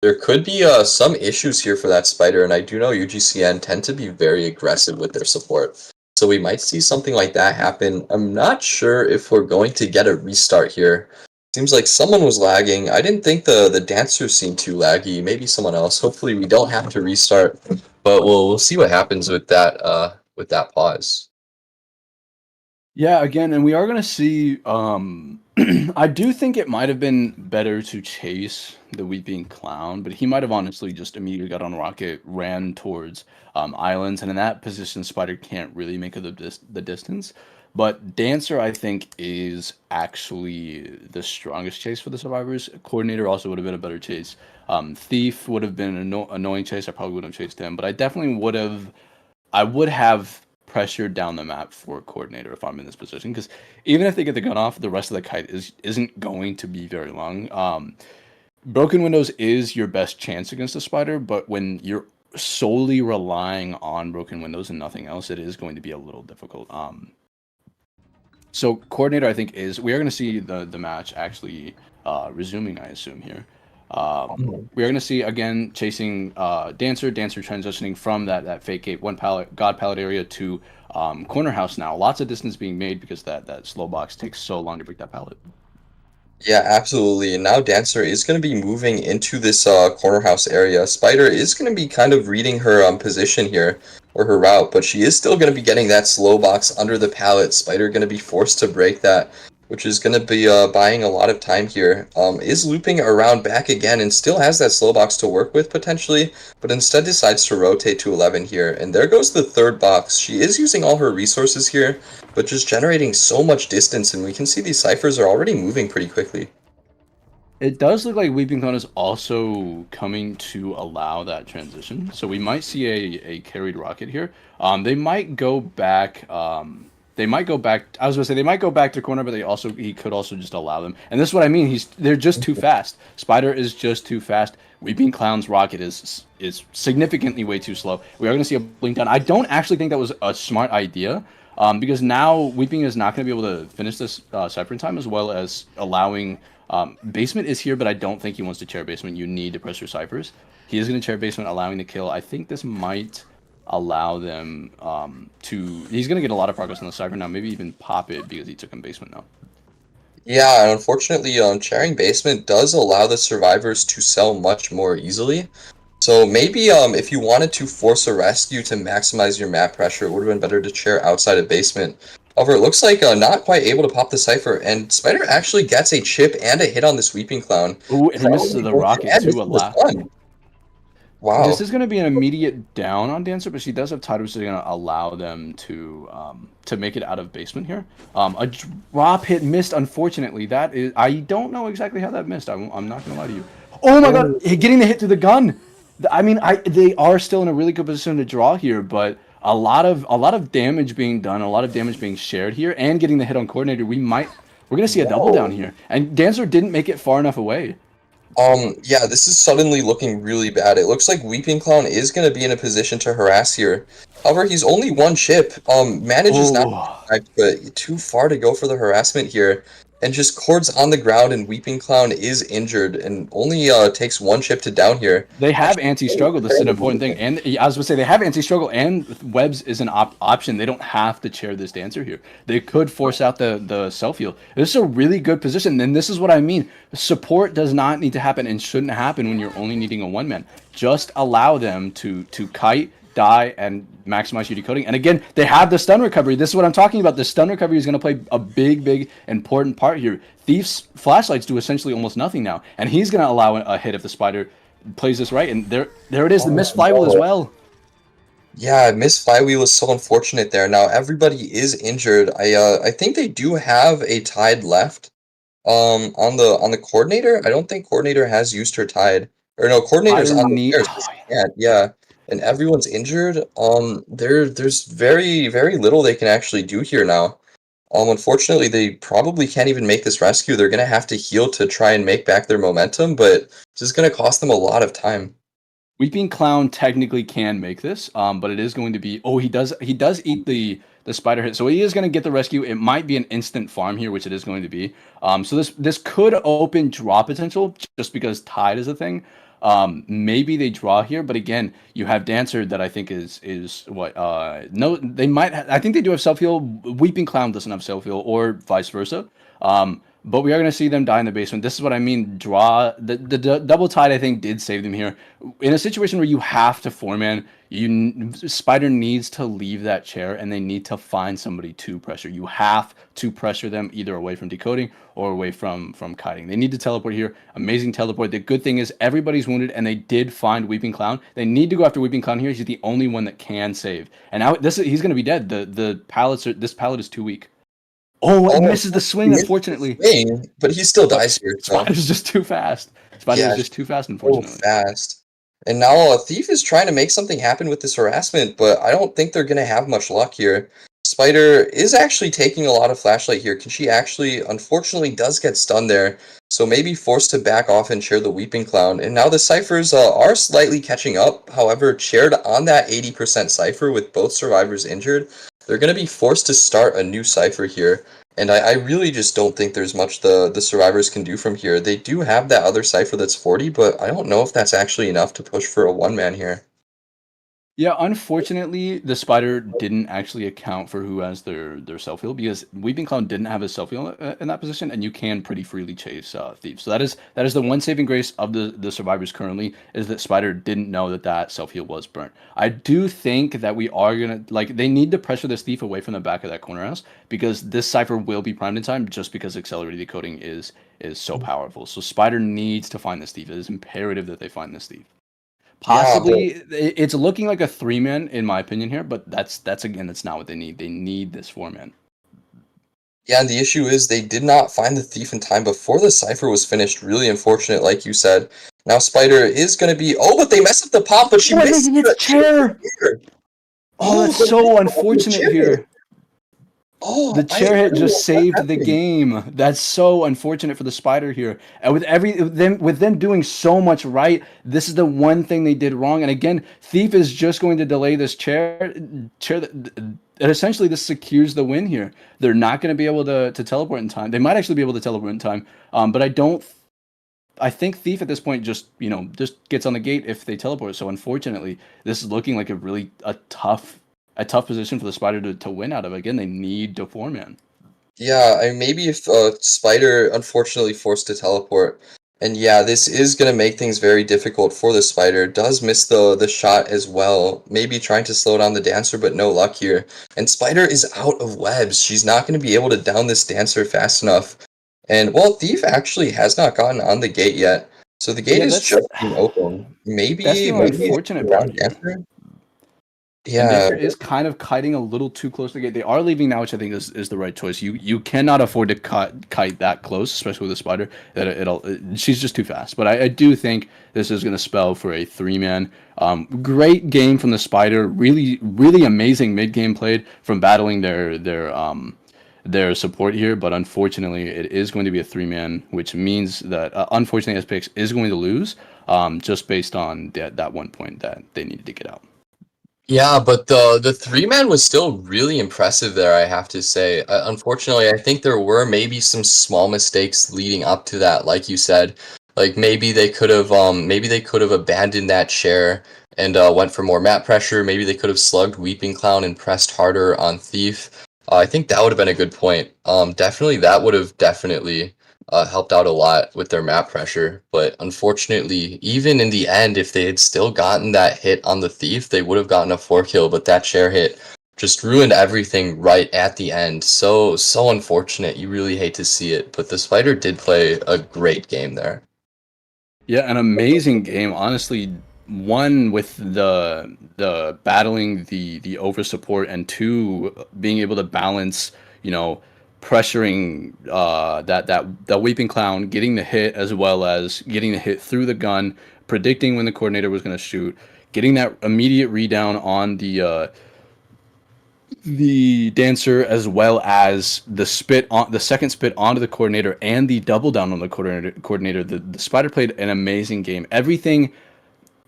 There could be some issues here for that Spider, and I do know UGCN tend to be very aggressive with their support. So we might see something like that happen. I'm not sure if we're going to get a restart here. Seems like someone was lagging. I didn't think the dancers seemed too laggy. Maybe someone else. Hopefully we don't have to restart, but we'll see what happens with that pause. Yeah, again, and we are gonna see. I do think it might have been better to chase the Weeping Clown, but he might have honestly just immediately got on Rocket, ran towards islands, and in that position, Spider can't really make the distance. But Dancer, I think, is actually the strongest chase for the survivors. Coordinator also would have been a better chase. Thief would have been an annoying chase. I probably wouldn't have chased him, but I definitely would have. I would have pressured down the map for coordinator if I'm in this position, because even if they get the gun off, the rest of the kite isn't going to be very long. Broken windows is your best chance against the Spider, but when you're solely relying on broken windows and nothing else, it is going to be a little difficult. So coordinator, I think, is we are going to see the match actually resuming, I assume here. We are going to see again chasing Dancer transitioning from that fake gate God pallet area to corner house now. Lots of distance being made because that slow box takes so long to break that pallet. Yeah, absolutely. And now Dancer is going to be moving into this corner house area. Spider is going to be kind of reading her position here, or her route, but she is still going to be getting that slow box under the pallet. Spider going to be forced to break that, which is going to be buying a lot of time here. Is looping around back again and still has that slow box to work with potentially, but instead decides to rotate to 11 here. And there goes the third box. She is using all her resources here, but just generating so much distance, and we can see these ciphers are already moving pretty quickly. It does look like Weeping Clown is also coming to allow that transition. So we might see a carried rocket here. They might go back. They might go back. I was going to say they might go back to corner, but he could also just allow them. And this is what I mean. They're just too fast. Spider is just too fast. Weeping Clown's rocket is significantly way too slow. We are going to see a blink down. I don't actually think that was a smart idea. Because now Weeping is not going to be able to finish this Cypher in time, as well as allowing Basement is here, but I don't think he wants to chair Basement. You need to press your Cyphers. He is going to chair Basement, allowing the kill. I think this might allow them to... He's going to get a lot of progress on the Cypher now, maybe even pop it because he took him Basement now. Yeah, and unfortunately, chairing basement does allow the survivors to sell much more easily. So maybe if you wanted to force a rescue to maximize your map pressure, it would have been better to chair outside of basement. However, it looks like not quite able to pop the Cypher, and Spider actually gets a chip and a hit on this Weeping Clown. Ooh, and he misses the rocket too a lot. This Wow. is going to be an immediate down on Dancer, but she does have Tide, which is going to allow them to make it out of Basement here. A drop hit missed, unfortunately. That is, I don't know exactly how that missed. I'm not going to lie to you. Oh my god, getting the hit through the gun. I mean, they are still in a really good position to draw here, but a lot of damage being done, a lot of damage being shared here, and getting the hit on coordinator. We're going to see a double down here, and Dancer didn't make it far enough away. Yeah, this is suddenly looking really bad. It looks like Weeping Clown is going to be in a position to harass here. However, he's only one chip. Manages not but too far to go for the harassment here. And just cords on the ground, and Weeping Clown is injured and only takes one chip to down here. They have anti-struggle. This is an important thing. And I was going to say, they have anti-struggle, and webs is an option. They don't have to chair this Dancer here. They could force out the self-heal. This is a really good position, and this is what I mean. Support does not need to happen and shouldn't happen when you're only needing a one-man. Just allow them to kite, die and maximize your decoding. And again, they have the stun recovery. This is what I'm talking about. The stun recovery is going to play a big, important part here. Thief's flashlights do essentially almost nothing now, and he's going to allow a hit if the spider plays this right. And there it is, the missed flywheel as well. Yeah, missed flywheel is so unfortunate there. Now everybody is injured. I think they do have a tide left. On the coordinator, I don't think coordinator has used her tide. Or no, coordinator's on the stairs. Yeah, and everyone's injured. There's very little they can actually do here now. Unfortunately, they probably can't even make this rescue. They're gonna have to heal to try and make back their momentum, but this is gonna cost them a lot of time. Weeping Clown technically can make this, but it is going to be. Oh, he does eat the spider hit, so he is going to get the rescue. It might be an instant farm here, which it is going to be. So this could open draw potential just because tide is a thing. Maybe they draw here, but again, you have Dancer that I think is what no, they might. I think they do have self heal. Weeping Clown doesn't have self heal, or vice versa. But we are going to see them die in the basement. This is what I mean. Draw the double tide. I think did save them here. In a situation where you have to 4-man, Spider needs to leave that chair and they need to find somebody to pressure. You have to pressure them either away from decoding or away from kiting. They need to teleport here. Amazing teleport. The good thing is everybody's wounded and they did find Weeping Clown. They need to go after Weeping Clown here. He's the only one that can save. And now he's going to be dead. This pallet is too weak. Oh, it misses the swing, unfortunately. But he still dies here. So. Spider's just too fast. Spider's just too fast, unfortunately. So fast. And now Thief is trying to make something happen with this harassment, but I don't think they're going to have much luck here. Spider is actually taking a lot of flashlight here. Can she actually, unfortunately, does get stunned there. So maybe forced to back off and chair the Weeping Clown. And now the Cyphers are slightly catching up. However, chaired on that 80% Cypher with both survivors injured, they're going to be forced to start a new Cypher here. And I really just don't think there's much the survivors can do from here. They do have that other Cypher that's 40, but I don't know if that's actually enough to push for a 1-man here. Yeah, unfortunately, the Spider didn't actually account for who has their self-heal because Weeping Clown didn't have his self-heal in that position, and you can pretty freely chase Thief. So that is the one saving grace of the survivors currently, is that Spider didn't know that self-heal was burnt. I do think that we are going to, they need to pressure this Thief away from the back of that corner house because this Cypher will be primed in time just because accelerated decoding is so powerful. So Spider needs to find this Thief. It is imperative that they find this Thief. Possibly, it's looking like a 3-man in my opinion here, but that's not what they need. They need this 4-man. Yeah, and the issue is they did not find the Thief in time before the Cypher was finished. Really unfortunate, like you said. Now Spider is going to be... Oh, but they messed up the pop, but she missed the chair! Oh, that's so unfortunate here. Oh, the chair hit just saved the game. That's so unfortunate for the Spider here. And with them doing so much right, this is the one thing they did wrong. And again, Thief is just going to delay this chair. And essentially, this secures the win here. They're not going to be able to teleport in time. They might actually be able to teleport in time, but I think Thief at this point just gets on the gate if they teleport. So unfortunately, this is looking like a tough position for the Spider to win out of. Again, they need to 4-man. Yeah, maybe if Spider unfortunately forced to teleport. And yeah, this is going to make things very difficult for the Spider. Does miss the shot as well. Maybe trying to slow down the Dancer, but no luck here. And Spider is out of webs. She's not going to be able to down this Dancer fast enough. And, well, Thief actually has not gotten on the gate yet. So the gate is just being open. Maybe that's the unfortunate part here. Yeah, Dancer is kind of kiting a little too close to the gate. They are leaving now, which I think is the right choice. You cannot afford to kite that close, especially with a Spider. She's just too fast. But I do think this is going to spell for a 3-man. Great game from the Spider. Really, really amazing mid game played from battling their support here. But unfortunately, it is going to be a 3-man, which means that unfortunately SPX is going to lose, just based on that one point that they needed to get out. Yeah, but the 3-man was still really impressive there, I have to say. Unfortunately, I think there were maybe some small mistakes leading up to that, like you said. Like maybe they could have abandoned that chair and went for more map pressure. Maybe they could have slugged Weeping Clown and pressed harder on Thief. I think that would have been a good point. Definitely, that would have helped out a lot with their map pressure. But unfortunately, even in the end, if they had still gotten that hit on the Thief, they would have gotten a 4 kill, but that chair hit just ruined everything right at the end. So unfortunate. You really hate to see it, but the Spider did play a great game there. Yeah, an amazing game. Honestly, one with the battling the over support, and two being able to balance, you know, pressuring that Weeping Clown, getting the hit as well as getting the hit through the gun, predicting when the coordinator was going to shoot, getting that immediate redown on the dancer, as well as the second spit onto the coordinator, and the double down on the coordinator. The Spider played an amazing game. Everything,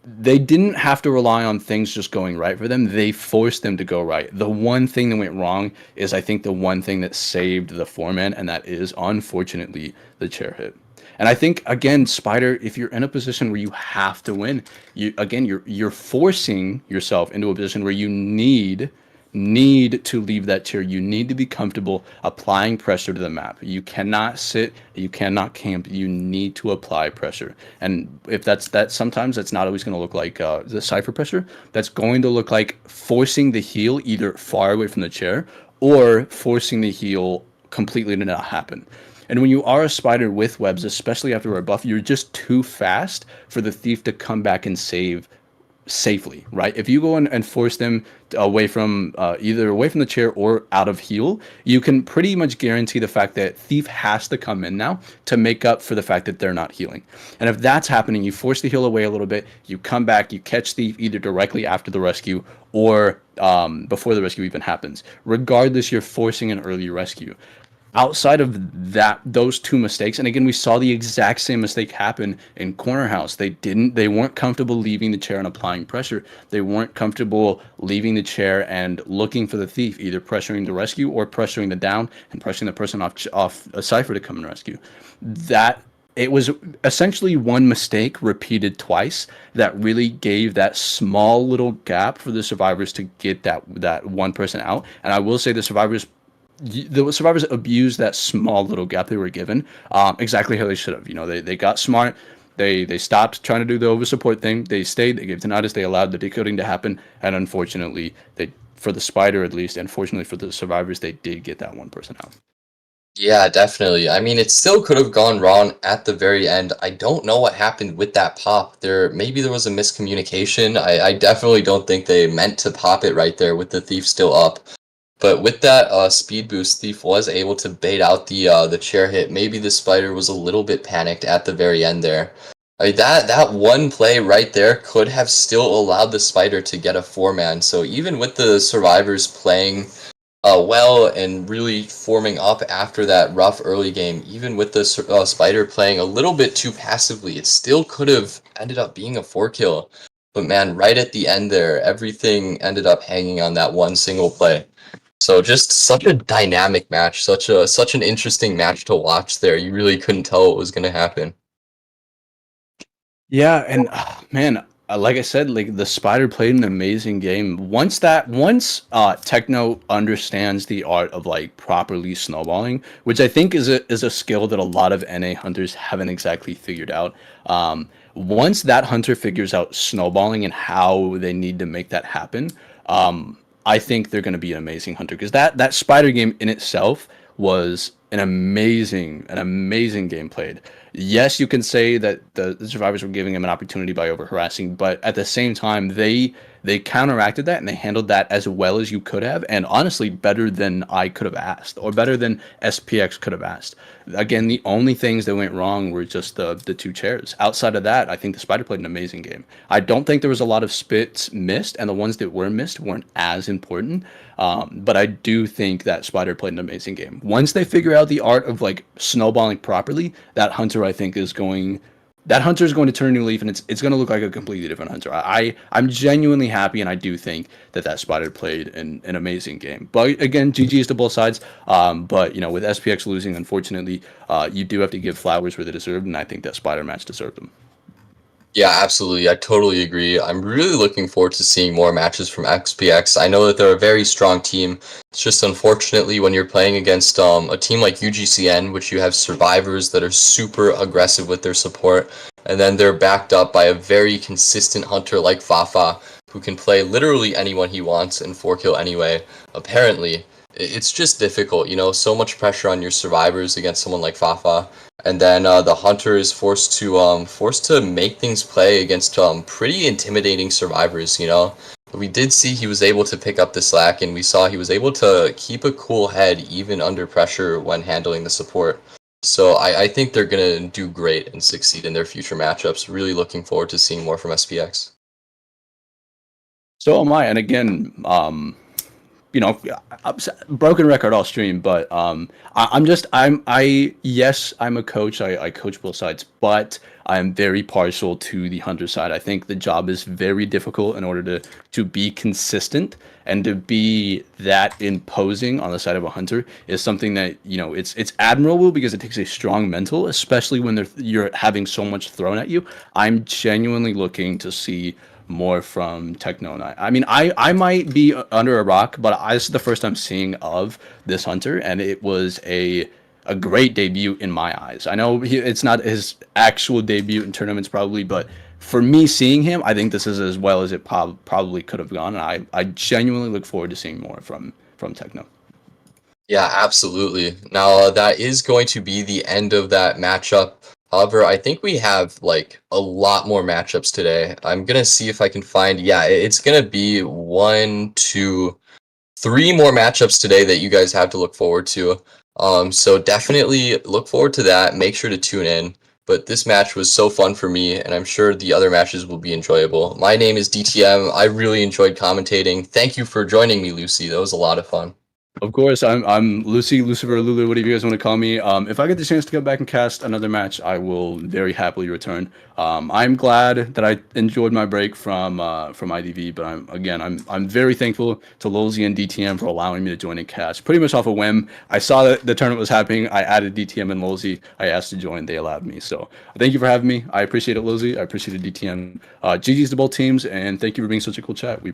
they didn't have to rely on things just going right for them. They forced them to go right. The one thing that went wrong is, I think, the one thing that saved the four-man, and that is, unfortunately, the chair hit. And I think, again, Spider, if you're in a position where you have to win, you're forcing yourself into a position where you need to leave that chair. You need to be comfortable applying pressure to the map. You cannot sit, you cannot camp. You need to apply pressure. And if that, sometimes that's not always going to look like the cipher pressure. That's going to look like forcing the heal either far away from the chair, or forcing the heal completely to not happen. And when you are a Spider with webs, especially after a buff, you're just too fast for the Thief to come back and save safely, right? If you go in and force them away from either away from the chair or out of heal, you can pretty much guarantee the fact that Thief has to come in now to make up for the fact that they're not healing. And if that's happening, you force the heal away a little bit, you come back, you catch Thief either directly after the rescue or before the rescue even happens. Regardless, you're forcing an early rescue. Outside of those two mistakes, and again, we saw the exact same mistake happen in Corner House. They weren't comfortable leaving the chair and applying pressure. They weren't comfortable leaving the chair and looking for the Thief, either pressuring the rescue or pressuring the down and pressuring the person off a cipher to come and rescue. It was essentially one mistake repeated twice that really gave that small little gap for the survivors to get that one person out. And I will say the survivors abused that small little gap they were given exactly how they should have. They got smart. They stopped trying to do the over support thing. They stayed. They gave tinnitus. They allowed the decoding to happen. And unfortunately, for the Spider at least, and fortunately for the survivors, they did get that one person out. Yeah, definitely. I mean, it still could have gone wrong at the very end. I don't know what happened with that pop. Maybe there was a miscommunication. I definitely don't think they meant to pop it right there with the Thief still up. But with that speed boost, Thief was able to bait out the chair hit. Maybe the Spider was a little bit panicked at the very end there. I mean, that one play right there could have still allowed the Spider to get a four-man. So even with the survivors playing well and really forming up after that rough early game, even with the Spider playing a little bit too passively, it still could have ended up being a 4-kill. But man, right at the end there, everything ended up hanging on that one single play. So just such a dynamic match, such an interesting match to watch there. You really couldn't tell what was going to happen. Yeah, and man, like I said, like the Spider played an amazing game. Once Techno understands the art of like properly snowballing, which I think is a skill that a lot of NA hunters haven't exactly figured out. Once that hunter figures out snowballing and how they need to make that happen, I think they're going to be an amazing hunter, because that Spider game in itself was an amazing game played. Yes, you can say that the survivors were giving him an opportunity by over harassing, but at the same time, they counteracted that and they handled that as well as you could have, and honestly, better than I could have asked, or better than SPX could have asked. Again, the only things that went wrong were just the two chairs. Outside of that, I think the Spider played an amazing game. I don't think there was a lot of spits missed, and the ones that were missed weren't as important. But I do think that Spider played an amazing game. Once they figure out the art of like snowballing properly, that hunter I think is going to turn a new leaf, and it's going to look like a completely different hunter. I'm genuinely happy, and I do think that Spider played an amazing game. But again, GG's to both sides. But with SPX losing, unfortunately, you do have to give flowers where they deserve, and I think that Spider match deserved them. Yeah, absolutely. I totally agree. I'm really looking forward to seeing more matches from SPX. I know that they're a very strong team. It's just unfortunately when you're playing against a team like UGCN, which you have survivors that are super aggressive with their support, and then they're backed up by a very consistent hunter like Fafa, who can play literally anyone he wants and 4-kill anyway. Apparently, it's just difficult, so much pressure on your survivors against someone like Fafa, and then the hunter is forced to make things play against pretty intimidating survivors. We did see he was able to pick up the slack, and we saw he was able to keep a cool head even under pressure when handling the support. So I think they're gonna do great and succeed in their future matchups. Really looking forward to seeing more from SPX. So am I. And again, you know, broken record all stream, but yes, I'm a coach. I coach both sides, but I'm very partial to the hunter side. I think the job is very difficult in order to be consistent and to be that imposing on the side of a hunter is something that, it's admirable because it takes a strong mental, especially when you're having so much thrown at you. I'm genuinely looking to see more from Techno. And I might be under a rock, but this is the first I'm seeing of this hunter, and it was a great debut in my eyes. I know it's not his actual debut in tournaments probably, but for me seeing him, I think this is as well as it probably could have gone. And I genuinely look forward to seeing more from Techno. Yeah, absolutely. Now, that is going to be the end of that matchup. However, I think we have like a lot more matchups today. I'm gonna see if I can find, yeah, it's gonna be 1, 2, 3 more matchups today that you guys have to look forward to. So definitely look forward to that. Make sure to tune in. But this match was so fun for me, and I'm sure the other matches will be enjoyable. My name is DTM. I really enjoyed commentating. Thank you for joining me, Lucy. That was a lot of fun. Of course, I'm Lucy, Lucifer, Lulu, whatever you guys want to call me. If I get the chance to come back and cast another match, I will very happily return. I'm glad that I enjoyed my break from IDV, but I'm very thankful to Lolzy and DTM for allowing me to join and cast. Pretty much off a whim, I saw that the tournament was happening. I added DTM and Lolzy. I asked to join. They allowed me. So thank you for having me. I appreciate it, Lolzy. I appreciate it, DTM. GG's to both teams, and thank you for being such a cool chat. We